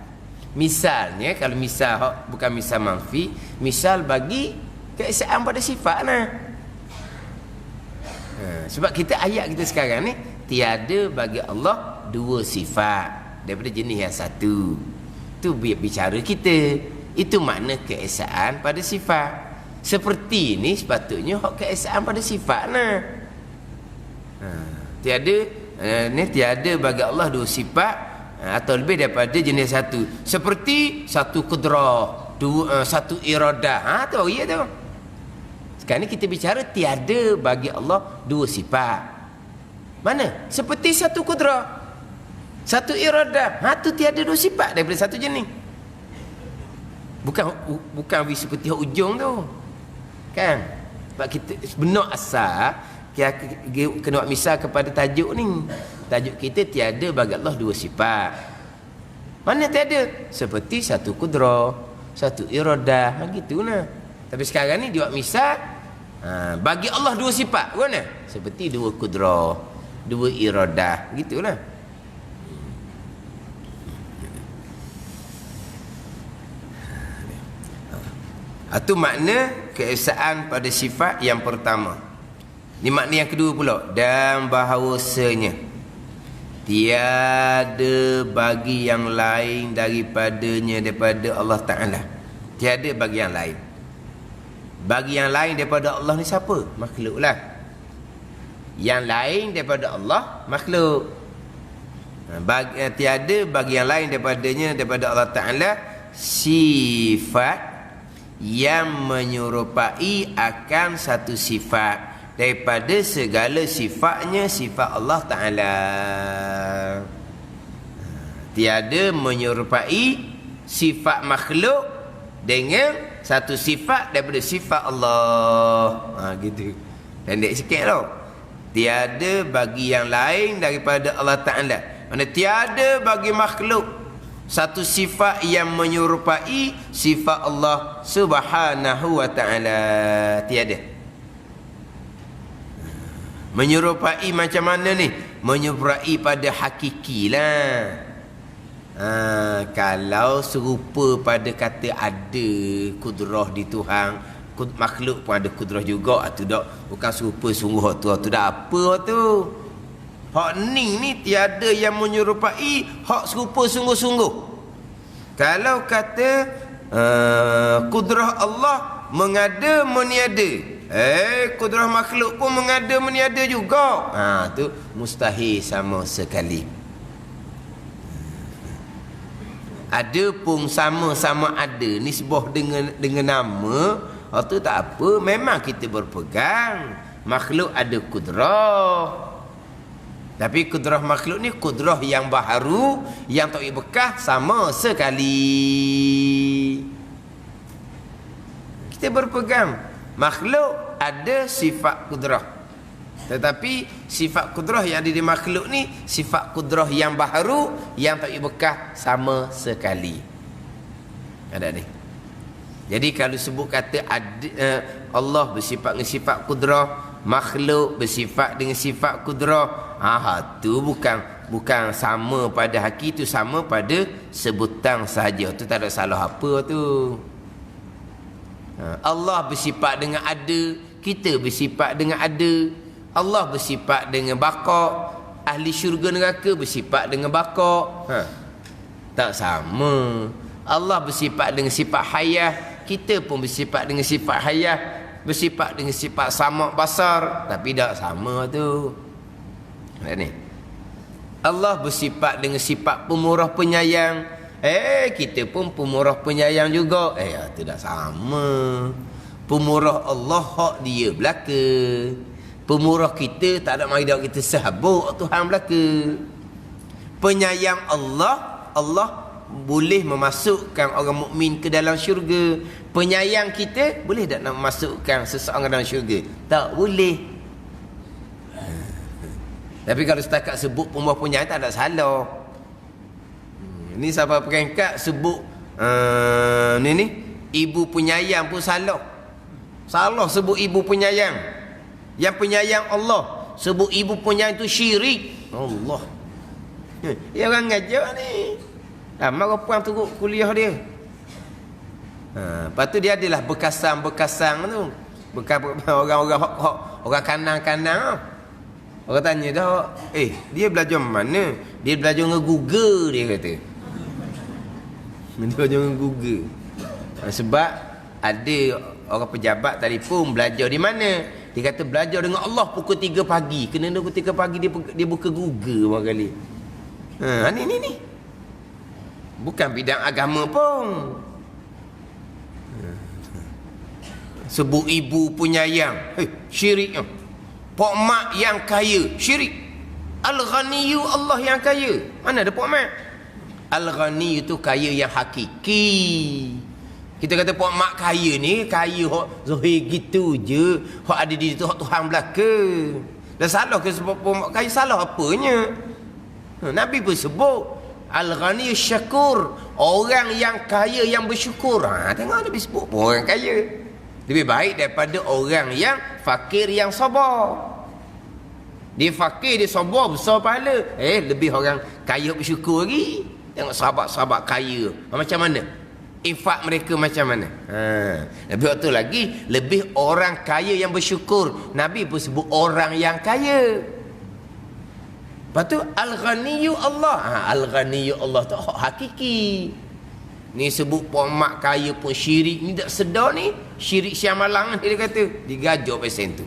A: Misalnya, kalau misal bukan misal manfi, misal bagi keesaan pada sifat lah. Sebab kita ayat kita sekarang ni tiada bagi Allah dua sifat daripada jenis yang satu. Itu bicara kita. Itu makna keesaan pada sifat. Seperti ini sepatutnya hak keesaan pada sifat lah. Tiada bagi Allah dua sifat atau lebih daripada jenis satu. Seperti satu kudrah, satu iradah. Tu ya tu. Sekarang ni kita bicara tiada bagi Allah dua sifat. Mana? Seperti satu kudrah, satu iradah. Tu tiada dua sifat daripada satu jenis. Bukan seperti ujung tu. Kan? Sebab kita benar asal kena buat misal kepada tajuk ni. Tajuk kita tiada bagi Allah dua sifat. Mana tiada? Seperti satu kudrah, satu iradah, gitulah. Tapi sekarang ni dia buat misal, bagi Allah dua sifat, mana? Seperti dua kudrah, dua iradah, gitulah. Itu makna keesaan pada sifat yang pertama. Ini makna yang kedua pula. Dan bahawasanya tiada bagi yang lain daripadanya, daripada Allah Ta'ala. Tiada bagi yang lain. Bagi yang lain daripada Allah ni siapa? Makhluk lah. Yang lain daripada Allah, makhluk. Tiada bagi yang lain daripadanya, daripada Allah Ta'ala, sifat yang menyerupai akan satu sifat daripada segala sifatnya sifat Allah Ta'ala. Tiada menyerupai sifat makhluk dengan satu sifat daripada sifat Allah. Gitu. Pendek sikit tau. Tiada bagi yang lain daripada Allah Ta'ala. Mana tiada bagi makhluk satu sifat yang menyerupai sifat Allah Subhanahu wa Ta'ala. Tiada. Menyerupai macam mana ni? Menyerupai pada hakiki lah. Kalau serupa pada kata ada kudrah di Tuhan, makhluk pun ada kudrah juga, tu dak bukan serupa sungguh tu dak apa tu. Hak ni tiada yang menyerupai hak serupa sungguh-sungguh. Kalau kata kudrah Allah mengada meniada, kudrah makhluk pun mengada meniada juga. Tu mustahil sama sekali. Ada pun sama-sama ada nisbah dengan nama, tu tak apa, memang kita berpegang makhluk ada kudrah. Tapi kudrah makhluk ni kudrah yang baharu, yang tak bekas sama sekali. Kita berpegang makhluk ada sifat kudrah, tetapi sifat kudrah yang ada di makhluk ni sifat kudrah yang baharu, yang tak bekas sama sekali. Ada ni. Jadi kalau sebut kata Allah bersifat dengan sifat kudrah, makhluk bersifat dengan sifat kudrah, tu bukan sama pada haki, tu sama pada sebutan sahaja. Tu tak ada salah apa tu. Allah bersifat dengan ada, kita bersifat dengan ada. Allah bersifat dengan baqa', ahli syurga neraka bersifat dengan baqa'. Tak sama. Allah bersifat dengan sifat hayah, kita pun bersifat dengan sifat hayah, bersifat dengan sifat sama' basar, tapi tak sama tu. Ni. Allah bersifat dengan sifat pemurah penyayang, kita pun pemurah penyayang juga. Itu tak sama. Pemurah Allah hak dia belaka. Pemurah kita tak ada mari dak kita sahabuk Tuhan belaka. Penyayang Allah boleh memasukkan orang mukmin ke dalam syurga. Penyayang kita boleh tak nak memasukkan seseorang dalam syurga? Tak boleh. Tapi kalau setakat sebut pembuah penyayang tak ada salah. Ni siapa peringkat sebut ni ibu penyayang pun salah. Salah sebut ibu penyayang. Yang penyayang Allah, sebut ibu penyayang itu syirik. Allah. Dia orang ngajar ni. Ramai orang turut kuliah dia. Lepas tu dia adalah bekasang-bekasang tu. Orang kanang-kanang. Orang tanya dah, dia belajar mana? Dia belajar dengan Google, dia kata. Dia belajar dengan Google. Sebab ada orang pejabat telefon, belajar di mana? Dia kata belajar dengan Allah pukul 3 pagi. Kena pukul 3 pagi dia buka Google berapa kali. Ni. Bukan bidang agama pun. Sebut ibu penyayang, syirik. Pok mak yang kaya, syirik. Al-Ghaniyu Allah yang kaya. Mana ada pok mak? Al-Ghani itu kaya yang hakiki. Kita kata pok mak kaya ni, kaya hok zahir gitu je. Hok ada di situ, hok Tuhan belaka. Dah salah ke sebab pok mak kaya? Salah apanya? Nabi pun sebut Al-Ghani Syakur, orang yang kaya yang bersyukur. Tengok Nabi sebut pun orang kaya. Lebih baik daripada orang yang fakir yang sabar. Dia fakir, dia sabar, besar pahala. Lebih orang kaya bersyukur lagi. Tengok sahabat-sahabat kaya macam mana, infak mereka macam mana. Lebih waktu lagi, lebih orang kaya yang bersyukur. Nabi pun sebut orang yang kaya. Lepas tu Al-Ghaniyu Allah. Al-Ghaniyu Allah tu hakiki. Ni sebut pok mak kaya pun syirik ni tak sedar ni. Syirik Syamalang dia kata. Digajak pesen tu.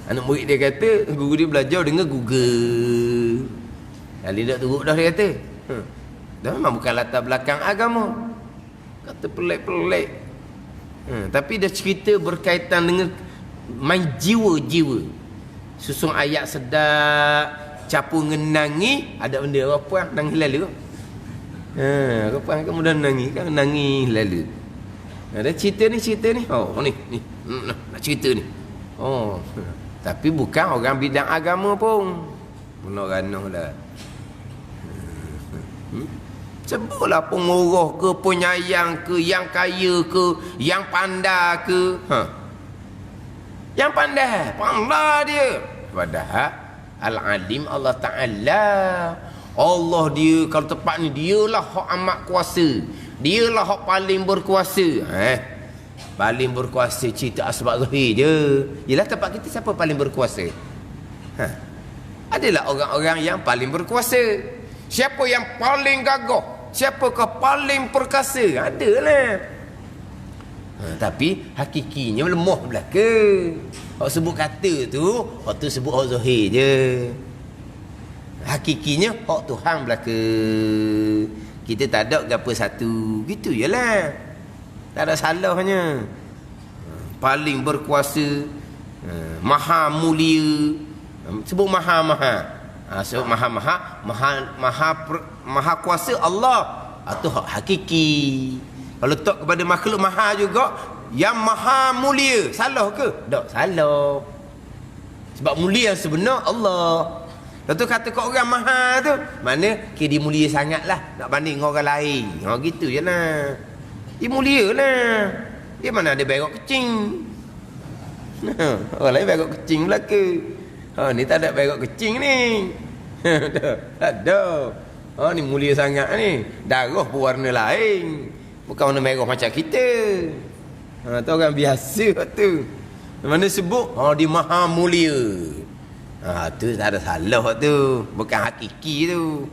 A: Anak murid dia kata, guru dia belajar dengan Google. Kali tak turut dah dia kata. Dah memang bukan latar belakang agama. Kata pelik-pelik. Tapi dah cerita berkaitan dengan main jiwa-jiwa. Susun ayat sedap, capu ngenangi, ada benda apa nangis lalu. Kapan kamu dah nangis? Kan nangis lalu. Ada cerita ni. Ni. Nak cerita ni. Tapi bukan orang bidang agama pun. Benar-benar dah. Sebutlah pengurus ke, penyayang ke, yang kaya ke, yang pandai ke. Yang pandai dia. Padahal Al-Alim Allah Ta'ala. Allah dia, kalau tepat ni, dialah hak amat kuasa. Dialah hak paling berkuasa. Paling berkuasa cerita asbab zahir je. Yelah tempat kita siapa paling berkuasa? Adalah orang-orang yang paling berkuasa. Siapa yang paling gagah? Siapakah paling perkasa? Adalah. Tapi hakikinya lemah belaka. Hak sebut kata tu, hak tu sebut hak zahir je. Hakikinya hak Tuhan belaka. Kita tak ada gapo satu. Gitu jelah. Tak ada salahnya. Paling berkuasa, maha mulia. Sebut maha-maha. Sebut maha kuasa Allah. Itu hak hakiki. Kalau tak kepada makhluk maha juga, yang maha mulia, salah ke? Tak salah. Sebab mulia yang sebenar Allah. Lepas tu kata kau orang maha tu, mana dia mulia sangat lah, nak banding dengan orang lain. Gitu je lah. Dia mulia lah. Dia mana ada berok kecing. Orang lain berok kecing belaka. Ni tak ada berok kecing ni. Tak ada. Ni mulia sangat ni. Darah pun warna lain. Bukan warna merah macam kita. Tu orang biasa tu. Mana sebut? Dia maha mulia. Tu tak ada salah tu. Bukan hakiki tu.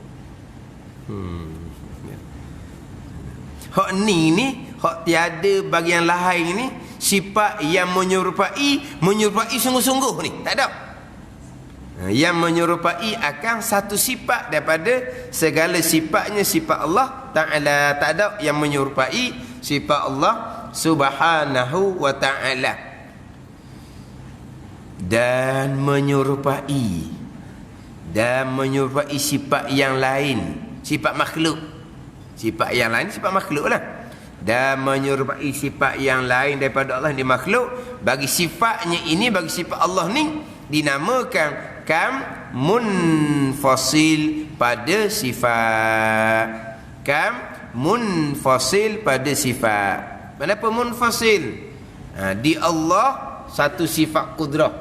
A: Hak ni hak tiada bagi yang lain ni, sifat yang menyerupai sungguh-sungguh ni. Tak ada. Yang menyerupai akan satu sifat daripada segala sifatnya sifat Allah Ta'ala. Tak ada yang menyerupai sifat Allah Subhanahu wa Ta'ala. Dan menyerupai sifat yang lain, sifat makhluk. Sifat yang lain sifat makhluk lah. Dan menyerupai sifat yang lain daripada Allah di makhluk. Bagi sifatnya ini, bagi sifat Allah ni, dinamakan kam munfasil pada sifat. Kam munfasil pada sifat. Kenapa munfasil? Di Allah satu sifat kudrah,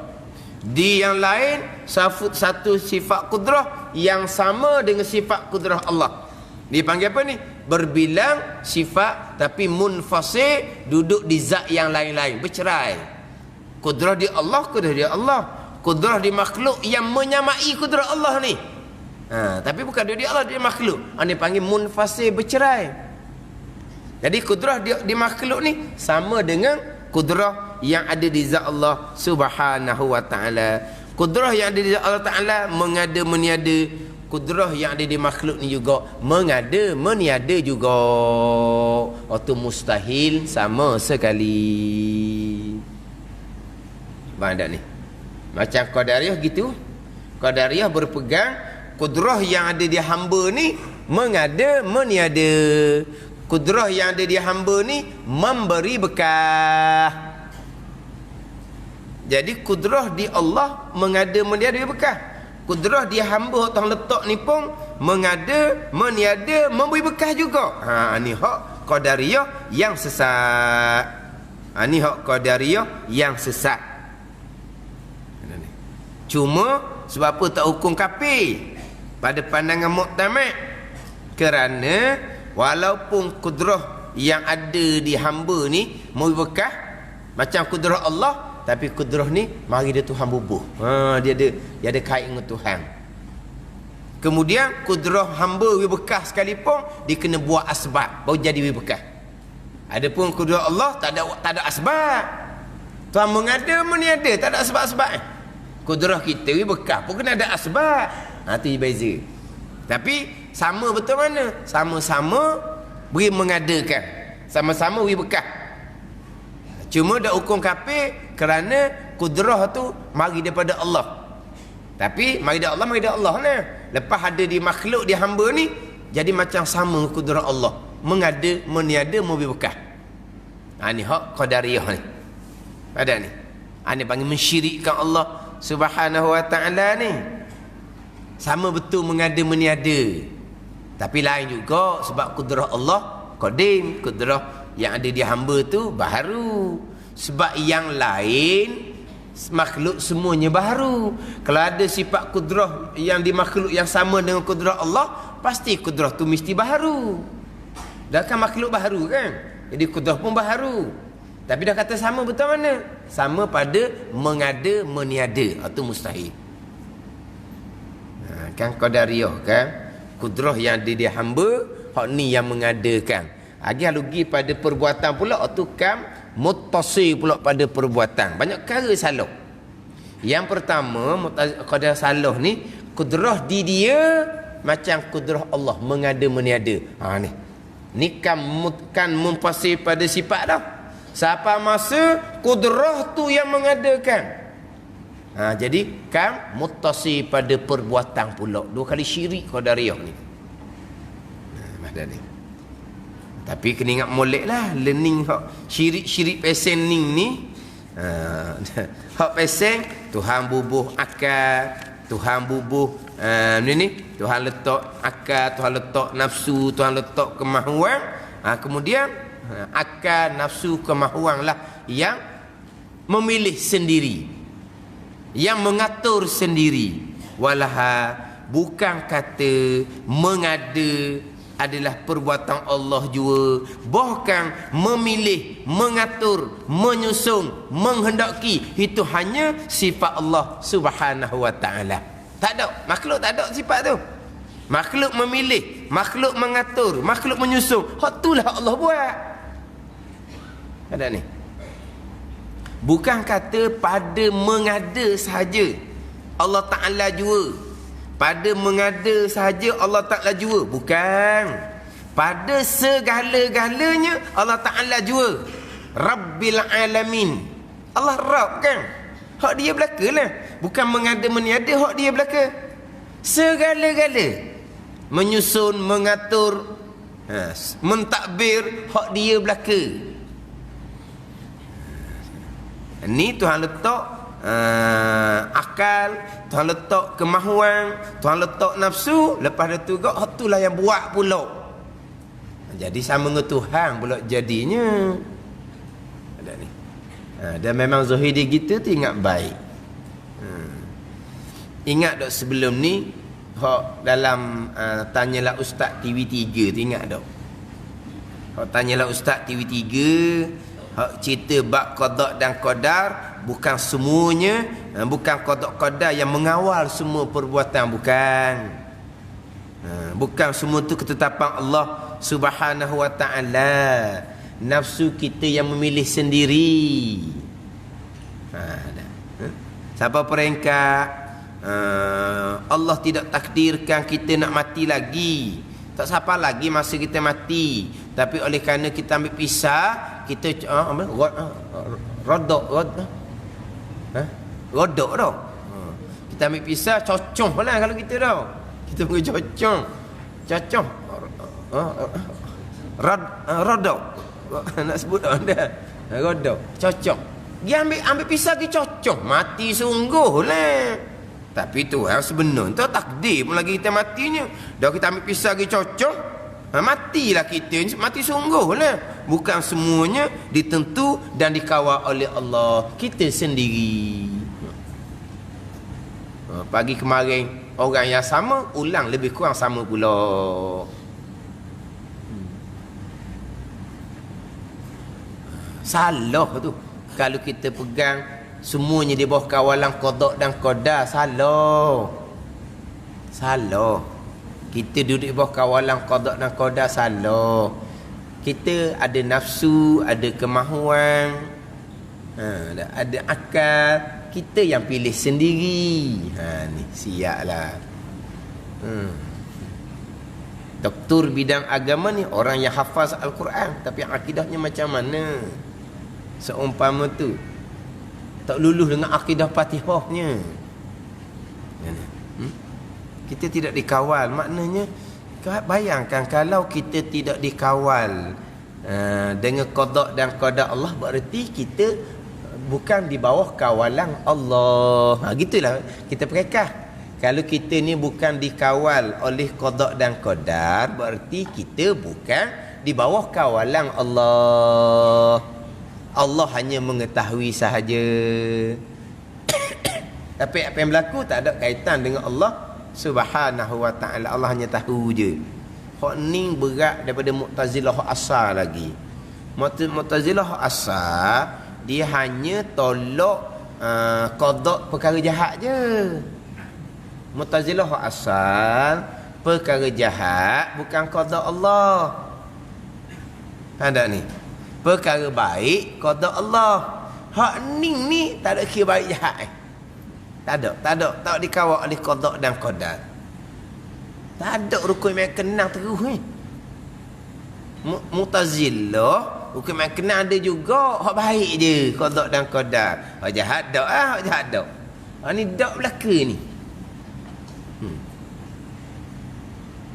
A: di yang lain satu sifat kudrah yang sama dengan sifat kudrah Allah. Dipanggil apa ni? Berbilang sifat tapi munfasil, duduk di zat yang lain-lain, bercerai. Kudrah di Allah, kudrah di Allah. Kudrah di makhluk yang menyamai kudrah Allah ni. Tapi bukan dia di Allah, dia makhluk. Ini panggil munfasil, bercerai. Jadi kudrah di makhluk ni sama dengan kudrah yang ada di zat Allah Subhanahu wa Ta'ala. Kudrah yang ada di zat Allah Ta'ala mengada meniada. kudrah yang ada di makhluk ni juga mengada, meniada juga. Itu mustahil sama sekali. Faham tak ni? Macam Qadariyah gitu. Qadariyah berpegang kudrah yang ada di hamba ni mengada, meniada. Kudrah yang ada di hamba ni memberi bekah. Jadi kudrah di Allah mengada, meniada bekah. Kudrah di hamba Tuhan letak ni pun mengada, meniada, memberi bekah juga. Ni hak Qadariyah yang sesat. Ni hak Qadariyah yang sesat. Cuma sebab apa tak hukum kafir pada pandangan muktamad? Kerana walaupun kudrah yang ada di hamba ni memberi bekah macam kudrah Allah, tapi kudrah ni mari dia Tuhan bubuh. Dia ada kait dengan Tuhan. Kemudian kudrah hamba beri bekah sekalipun dia kena buat asbab baru jadi beri bekah. Adapun kudrah Allah tak ada asbab. Tuhan mengada, meniada, tak ada asbab-asbab. Kudrah kita beri bekah pun kena ada asbab. Tu beza. Tapi sama betul mana? Sama-sama beri mengadakan, sama-sama beri bekah. Cuma dak hukum kafir kerana kudrah tu mari daripada Allah. Tapi mari daripada Allah, mari daripada Allah lah. Lepas ada di makhluk, di hamba ni jadi macam sama kudrah Allah, mengada, meniada, memberi bekah. Ni hak Qadariyah ni. Ada ni. Ni panggil mensyirikkan Allah Subhanahu wa ta'ala ni. Sama betul mengada, meniada. Tapi lain juga sebab kudrah Allah qadim, kudrah yang ada di hamba tu baharu. Sebab yang lain makhluk semuanya baharu. Kalau ada sifat kudrah yang di makhluk yang sama dengan kudrah Allah, pasti kudrah tu mesti baharu. Dah kan makhluk baharu kan, jadi kudrah pun baharu. Tapi dah kata sama betul mana? Sama pada mengada, meniada. Itu mustahil. Kan Qadariyah kan, kudrah yang ada di hamba, hak ni yang mengadakan. Lagi lugi pada perbuatan pula, tu kan muttasil pula pada perbuatan. Banyak perkara salah. Yang pertama, qadar salah ni, kudrah di dia macam kudrah Allah, mengada, meniada. Ni kan mumpasil pada sifat dah. Siapa masa kudrah tu yang mengadakan. Jadi kan muttasil pada perbuatan pula. Dua kali syirik Qadariyah ni. Ni. Tapi kena ingat molek lah learning hak syirik-syirik pesening ni. Hak peseng Tuhan bubuh akal, Tuhan bubuh ni Tuhan letak akal, Tuhan letak nafsu, Tuhan letak kemahuan. Kemudian akal, nafsu, kemahuan lah yang memilih sendiri, yang mengatur sendiri. Walaha bukan kata mengada adalah perbuatan Allah jua, bahkan memilih, mengatur, menyusun, menghendaki itu hanya sifat Allah Subhanahu wa ta'ala. Tak ada, makhluk tak ada sifat tu. Makhluk memilih, makhluk mengatur, makhluk menyusun, hak itulah Allah buat. Ada ni. Bukan kata pada mengada sahaja Allah Ta'ala jua, pada mengada sahaja Allah Ta'ala jua. Bukan. Pada segala-galanya Allah Ta'ala jua. Rabbil alamin. Allah Rabb kan. Hak dia belaka lah. Bukan mengada meniada, hak dia belaka. Segala-gala. Menyusun, mengatur, mentadbir, hak dia belaka. Ni Tuhan letak akal, Tuhan letak kemahuan, Tuhan letak nafsu, lepas itu juga hak itulah yang buat pula. Jadi sama dengan Tuhan pula jadinya. Ada ni. Dan memang zahir dia gitu tu ingat baik. Ingat tak sebelum ni hak dalam tanyalah Ustaz TV3 tu, ingat tak? Hak tanyalah Ustaz TV3, hak cerita bab qada dan qadar, bukan semuanya, bukan qada qadar yang mengawal semua perbuatan, bukan. Bukan semua tu ketetapan Allah Subhanahu wa ta'ala. Nafsu kita yang memilih sendiri. Siapa peringkat Allah tidak takdirkan kita nak mati lagi. Tak siapa lagi masa kita mati. Tapi oleh kerana kita ambil pisah, kita rodok dah. Kita ambil pisah, cocong lah kalau kita dah. Kita pergi cocong. Rodok. Nak sebut dah. Rodok, cocong. Dia ambil pisah ke cocong, mati sungguh lah. Tapi tu sebenar tu takdir pun lagi kita matinya. Dah kita ambil pisah ke cocong, matilah kita, mati sungguh lah. Bukan semuanya ditentu dan dikawal oleh Allah, kita sendiri. Pagi kemarin orang yang sama ulang lebih kurang sama pula. Salah tu kalau kita pegang semuanya di bawah kawalan qada dan qadar. Salah. Kita duduk di bawah kawalan qada dan qadar, salah. Kita ada nafsu, ada kemahuan, ada akal, kita yang pilih sendiri. Ni siaplah. Doktor bidang agama ni orang yang hafaz Al-Quran tapi akidahnya macam mana? Seumpama tu tak lulus dengan akidah Fatihahnya. Kita tidak dikawal. Maknanya bayangkan kalau kita tidak dikawal dengan qada dan qadar Allah, berarti kita bukan di bawah kawalan Allah. Gitulah kita perekah. Kalau kita ni bukan dikawal oleh qada dan qadar, berarti kita bukan di bawah kawalan Allah. Allah hanya mengetahui sahaja. Tapi apa yang berlaku tak ada kaitan dengan Allah Subhanahu wa ta'ala. Allah hanya tahu je. Hak ni berat daripada Mu'tazilah hak asal lagi. Mu'tazilah hak asal dia hanya tolak qada perkara jahat je. Mu'tazilah hak asal perkara jahat bukan qada Allah. Ada ni. Perkara baik qada Allah. Hak ni tak ada kira baik jahat. Tak ada dikawal oleh qada dan qadar. Tak ada rukun yang kenal terus ni. Mu'tazilah rukun yang kenal ada juga hak baik je qada dan qadar. Hak jahat dak hak jahat dak. Hak ni dak belaka ni.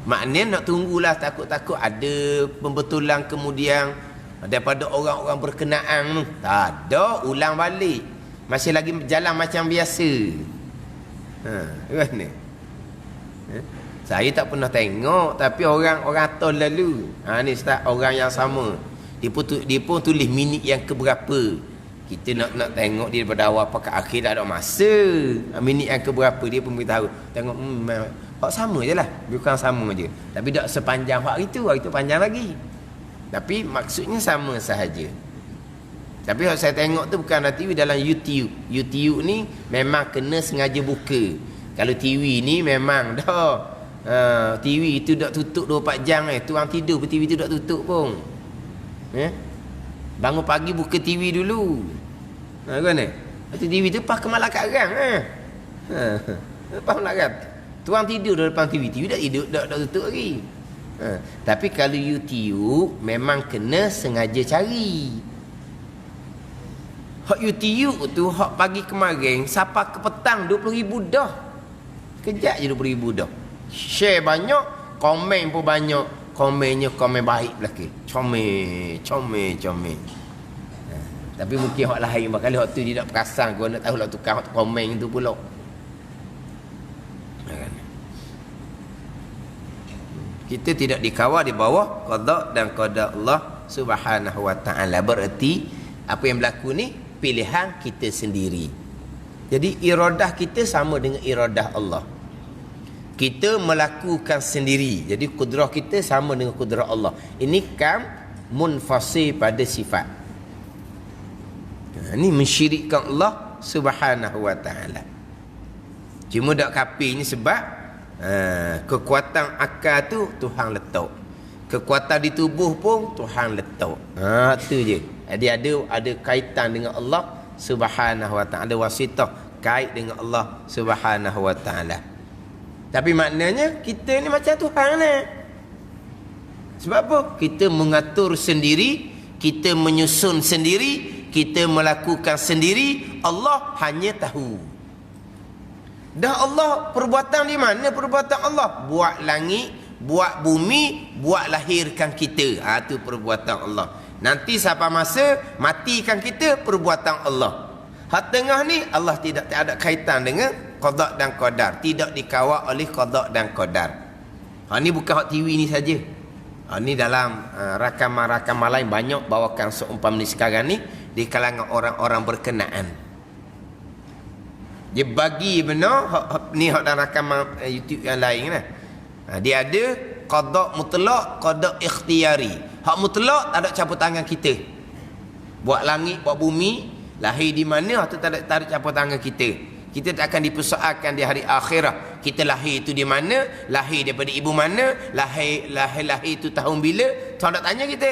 A: Maknanya nak tunggulah, takut-takut ada pembetulan kemudian daripada orang-orang berkenaan tu. Tak ada, ulang balik. Masih lagi jalan macam biasa. Kan? Saya tak pernah tengok, tapi orang atas lalu. Ni Ustaz, orang yang sama. Dia pun tulis minit yang keberapa. Kita nak tengok dia daripada awal sampai akhir, tak ada masa. Minit yang keberapa dia pun beritahu. Tengok hak sama je lah, bukan sama je. Tapi tak sepanjang hari tu panjang lagi. Tapi maksudnya sama sahaja. Tapi kalau saya tengok tu bukan ada TV, dalam YouTube. YouTube ni memang kena sengaja buka. Kalau TV ni memang dah TV tu dak tutup 24 jam tu orang tidur pun TV tu dak tutup pun. Bangun pagi buka TV dulu. Kan ni? TV tu pas kemalah kat rang Pas nak tuang tidur dalam depan TV dak tidur dak tutup lagi. Tapi kalau YouTube memang kena sengaja cari. Hak YouTube tu hak pagi kemarin sampai ke petang 20,000 dah. Kejap je 20,000 dah. Share banyak, komen pun banyak. Komennya komen baik belaka. Comel. Tapi mungkin hak lain bakal hak tu dia tak perasan, kau nak tahu lah tukar hak komen tu pula. Kita tidak dikawal di bawah qada dan qadar Allah Subhanahu wa ta'ala. Berarti apa yang berlaku ni pilihan kita sendiri. Jadi iradah kita sama dengan iradah Allah. Kita melakukan sendiri. Jadi kudrah kita sama dengan kudrah Allah. Ini kan munfasil pada sifat. Ini mensyirikkan Allah Subhanahu wa ta'ala. Cuma dak kafir ni sebab kekuatan akal tu Tuhan letak. Kekuatan di tubuh pun Tuhan letak. Tu je. Jadi ada kaitan dengan Allah Subhanahu wa ta'ala, ada wasitah kait dengan Allah Subhanahu wa taala. Tapi maknanya kita ni macam Tuhan ni. Sebab apa? Kita mengatur sendiri, kita menyusun sendiri, kita melakukan sendiri. Allah hanya tahu. Dah Allah perbuatan di mana perbuatan Allah? Buat langit, buat bumi, buat lahirkan kita. Itu perbuatan Allah. Nanti sampai masa matikan kita, perbuatan Allah. Hak tengah ni Allah tidak ada kaitan dengan qada dan qadar, tidak dikawal oleh qada dan qadar. Ni bukan hak TV ni saja. Ni dalam rakaman-rakaman lain banyak bawakan seumpama ni sekarang ni di kalangan orang-orang berkenaan. Dia bagi benar ni hak dalam rakaman YouTube yang lain lah. Dia ada qada mutlak, qada ikhtiari. Hak mutlak tak ada campur tangan kita. Buat langit, buat bumi, lahir di mana tu tak ada campur tangan kita. Kita tak akan dipersoalkan di hari akhirat. Kita lahir itu di mana, lahir daripada ibu mana, lahir itu tahun bila, Tuhan tak tanya kita.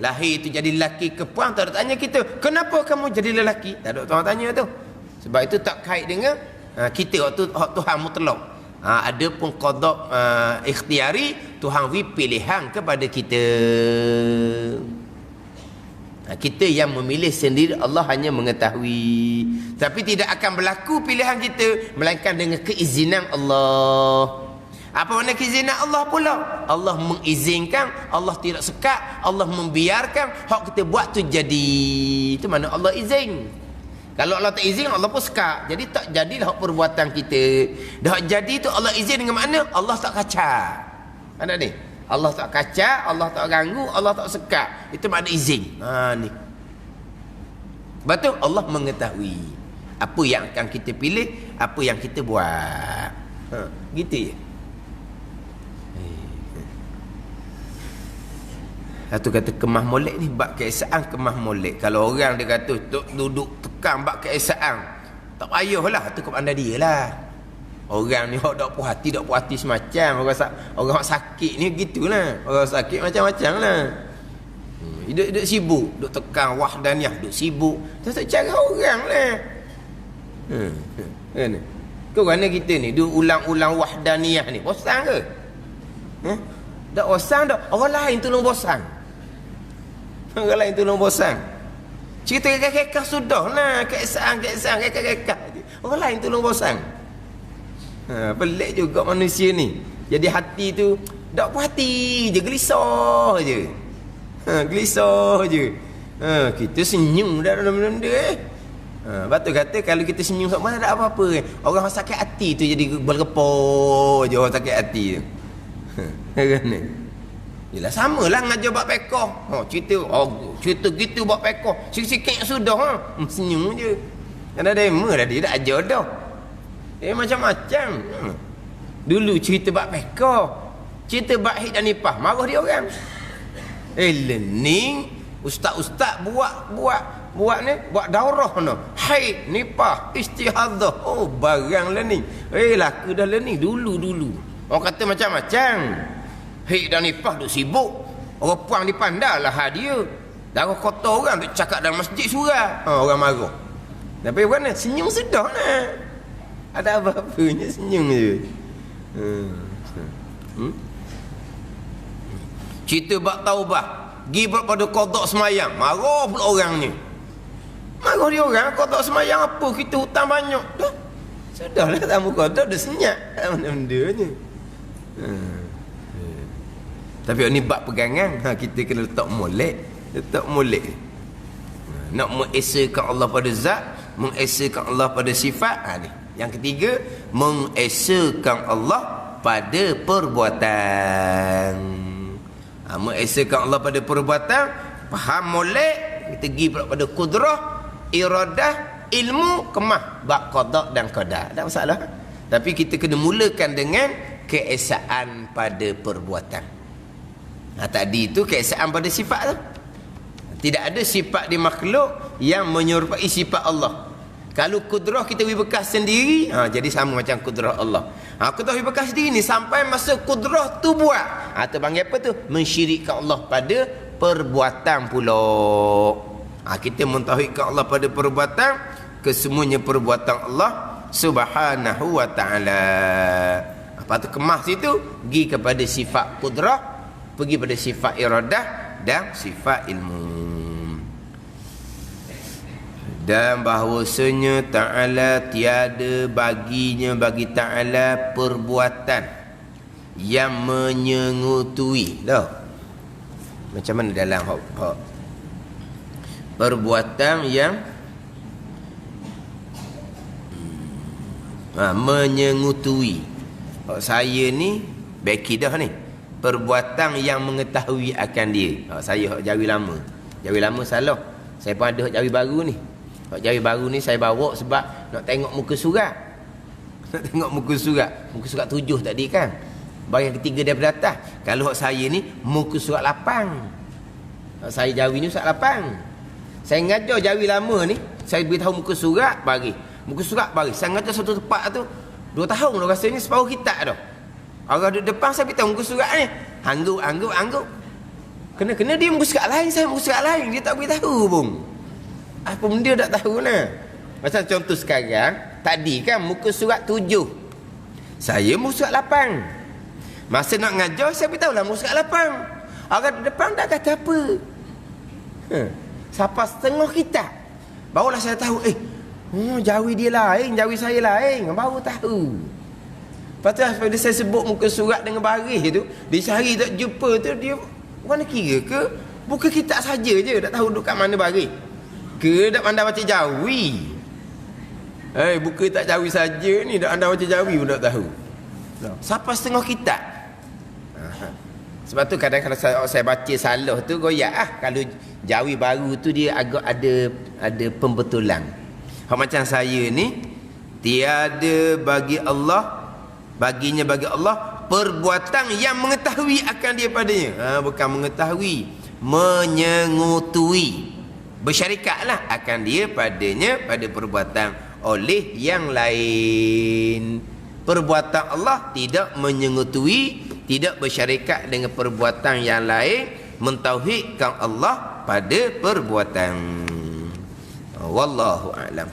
A: Lahir itu jadi lelaki ke puan, Tuhan tak tanya kita. Kenapa kamu jadi lelaki? Tak ada Tuhan tanya tu. Sebab itu tak kait dengan kita waktu Tuhan mutlak. Ada pun qada ikhtiari, Tuhan beri pilihan kepada kita. Kita yang memilih sendiri, Allah hanya mengetahui. Tapi tidak akan berlaku pilihan kita melainkan dengan keizinan Allah. Apa makna keizinan Allah pula? Allah mengizinkan, Allah tidak sekat, Allah membiarkan hak kita buat tu jadi. Itu mana Allah izin. Kalau Allah tak izin, Allah pun sekat. Jadi tak jadilah hak perbuatan kita. Dah jadi tu Allah izin dengan makna Allah tak kacau. Ada ni? Allah tak kacau, Allah tak ganggu, Allah tak sekat. Itu makna izin. Ni. Betul, Allah mengetahui apa yang akan kita pilih, apa yang kita buat. Gitu je. Satu kata kemah molek ni bab keesaan kemah molek. Kalau orang dia kata duduk tekan bab keesaan, tak payahlah, tu kepada dia lah. Orang ni hok tak puas hati semacam orang sakit ni gitulah. Orang sakit macam-macam lah. Hidup sibuk, duk tekan wahdaniyah, duk sibuk. Tu cara orang lah. Kan? Kau mana kita ni duk ulang-ulang wahdaniyah ni, bosan ke? Tak bosan dah. Orang lain tolong bosan. Orang lain tolong bosan. Cerita kekek sudah lah, keesaan kekek. Orang lain tolong bosan. Pelik juga manusia ni. Jadi hati tu tak puas hati je, gelisah je. Gelisah je. Kita senyum dah dalam benda Batu kata kalau kita senyum sama tak ada apa-apa. Orang sakit hati tu jadi bergepo je orang sakit hati tu. Kan ni. Yalah samalah ngajar bab pekoh. Cerita gitu bab pekoh. Sikit-sikit sudah senyum je. Kan ada demo dah dia dah ajar dah. Macam-macam. Dulu cerita bab pekoh, cerita bab hid dan nipah, marah dia orang. Learning ustaz-ustaz buat ni, buat daurah no. Haid, nipah, istihadah. Barang learning. Laku dah learning dulu. Orang kata macam-macam. Haid dan nipah duk sibuk. Orang puang dipandanglah dia. Darah kotor orang duk cakap dalam masjid surah. Orang marah. Tapi mana senyum sedar lah. Ada apa-apanya senyum je. Cerita bab taubah, pergi pada qada semayang, marah pula orang ni. Marah dia orang, qada semayang apa, kita hutang banyak. Dah, sudahlah tamu qada dah senyap benda-bendanya. Tapi ni bab pegangan, kita kena letak molek. Nak mengesakan Allah pada zat, mengesakan Allah pada sifat. Ni yang ketiga, mengesakan Allah pada perbuatan. Mengesakan Allah pada perbuatan, faham molek, kita pergi pada kudrah, iradah, ilmu, kemah, bab qada dan qadar. Tak masalah. Tapi kita kena mulakan dengan keesaan pada perbuatan. Tadi itu keesaan pada sifat tu. Tidak ada sifat di makhluk yang menyerupai sifat Allah. Kalau kudrah kita beri bekas sendiri, jadi sama macam kudrah Allah. Kudrah beri bekas sendiri ni sampai masa kudrah tu buat. Tu panggil apa tu? Mensyirikkan Allah pada perbuatan pula. Kita mentauhidkan Allah pada perbuatan, kesemuanya perbuatan Allah Subhanahu wa ta'ala. Apa tu kemas situ pergi kepada sifat qudrah, pergi pada sifat iradah dan sifat ilmu. Dan bahawasanya ta'ala tiada baginya bagi ta'ala perbuatan yang menyengutui. Dah. Macam mana dalam hak perbuatan yang menyengutui. Hak saya ni Bekidah ni, perbuatan yang mengetahui akan dia. Saya hak Jawi lama. Jawi lama salah. Saya pun ada hak Jawi baru ni. Hak Jawi baru ni saya bawa sebab nak tengok muka surat. Nak tengok muka surat. Muka surat 7 tadi kan. Bahagian ketiga daripada atas. Kalau hak saya ni muka surat 8. Hak saya Jawi ni surat 8. Saya ngajar Jawi lama ni, saya beritahu muka surat bagi. Muka surat bagi. Saya ngajar satu tempat tu 2 tahun dah rasanya, separuh kitab dah. Orang di depan saya beritahu muka surat ni. Angguk. Kena dia muka surat lain, saya muka surat lain. Dia tak beritahu pun. Apa benda tak tahu nah. Macam contoh sekarang, tadi kan muka surat 7. Saya muka surat 8. Masa nak ngajar, saya beritahu lah muka surat 8. Orang di depan tak kata apa. Sampai setengah kitab, barulah saya tahu, Jawi dia lain, Jawi saya lain. Baru tahu. Lepas tu bila saya sebut muka surat dengan baris tu, dia cari tak jumpa tu, dia mana kira ke buka kitab saja je, tak tahu duduk kat mana baris ke tak pandai baca Jawi. Buka tak Jawi saja ni, tak pandai baca Jawi pun tak tahu. Sampai setengah kitab. Sebab tu kadang-kadang saya baca salah tu goyak kalau Jawi baru tu dia agak ada pembetulan. Macam saya ni, tiada baginya bagi Allah perbuatan yang mengetahui akan dia padanya. Bukan mengetahui, menyengutui, bersyarikatlah akan dia padanya pada perbuatan oleh yang lain. Perbuatan Allah tidak menyengutui, tidak bersyarikat dengan perbuatan yang lain, mentauhidkan Allah pada perbuatan. Wallahu a'lam.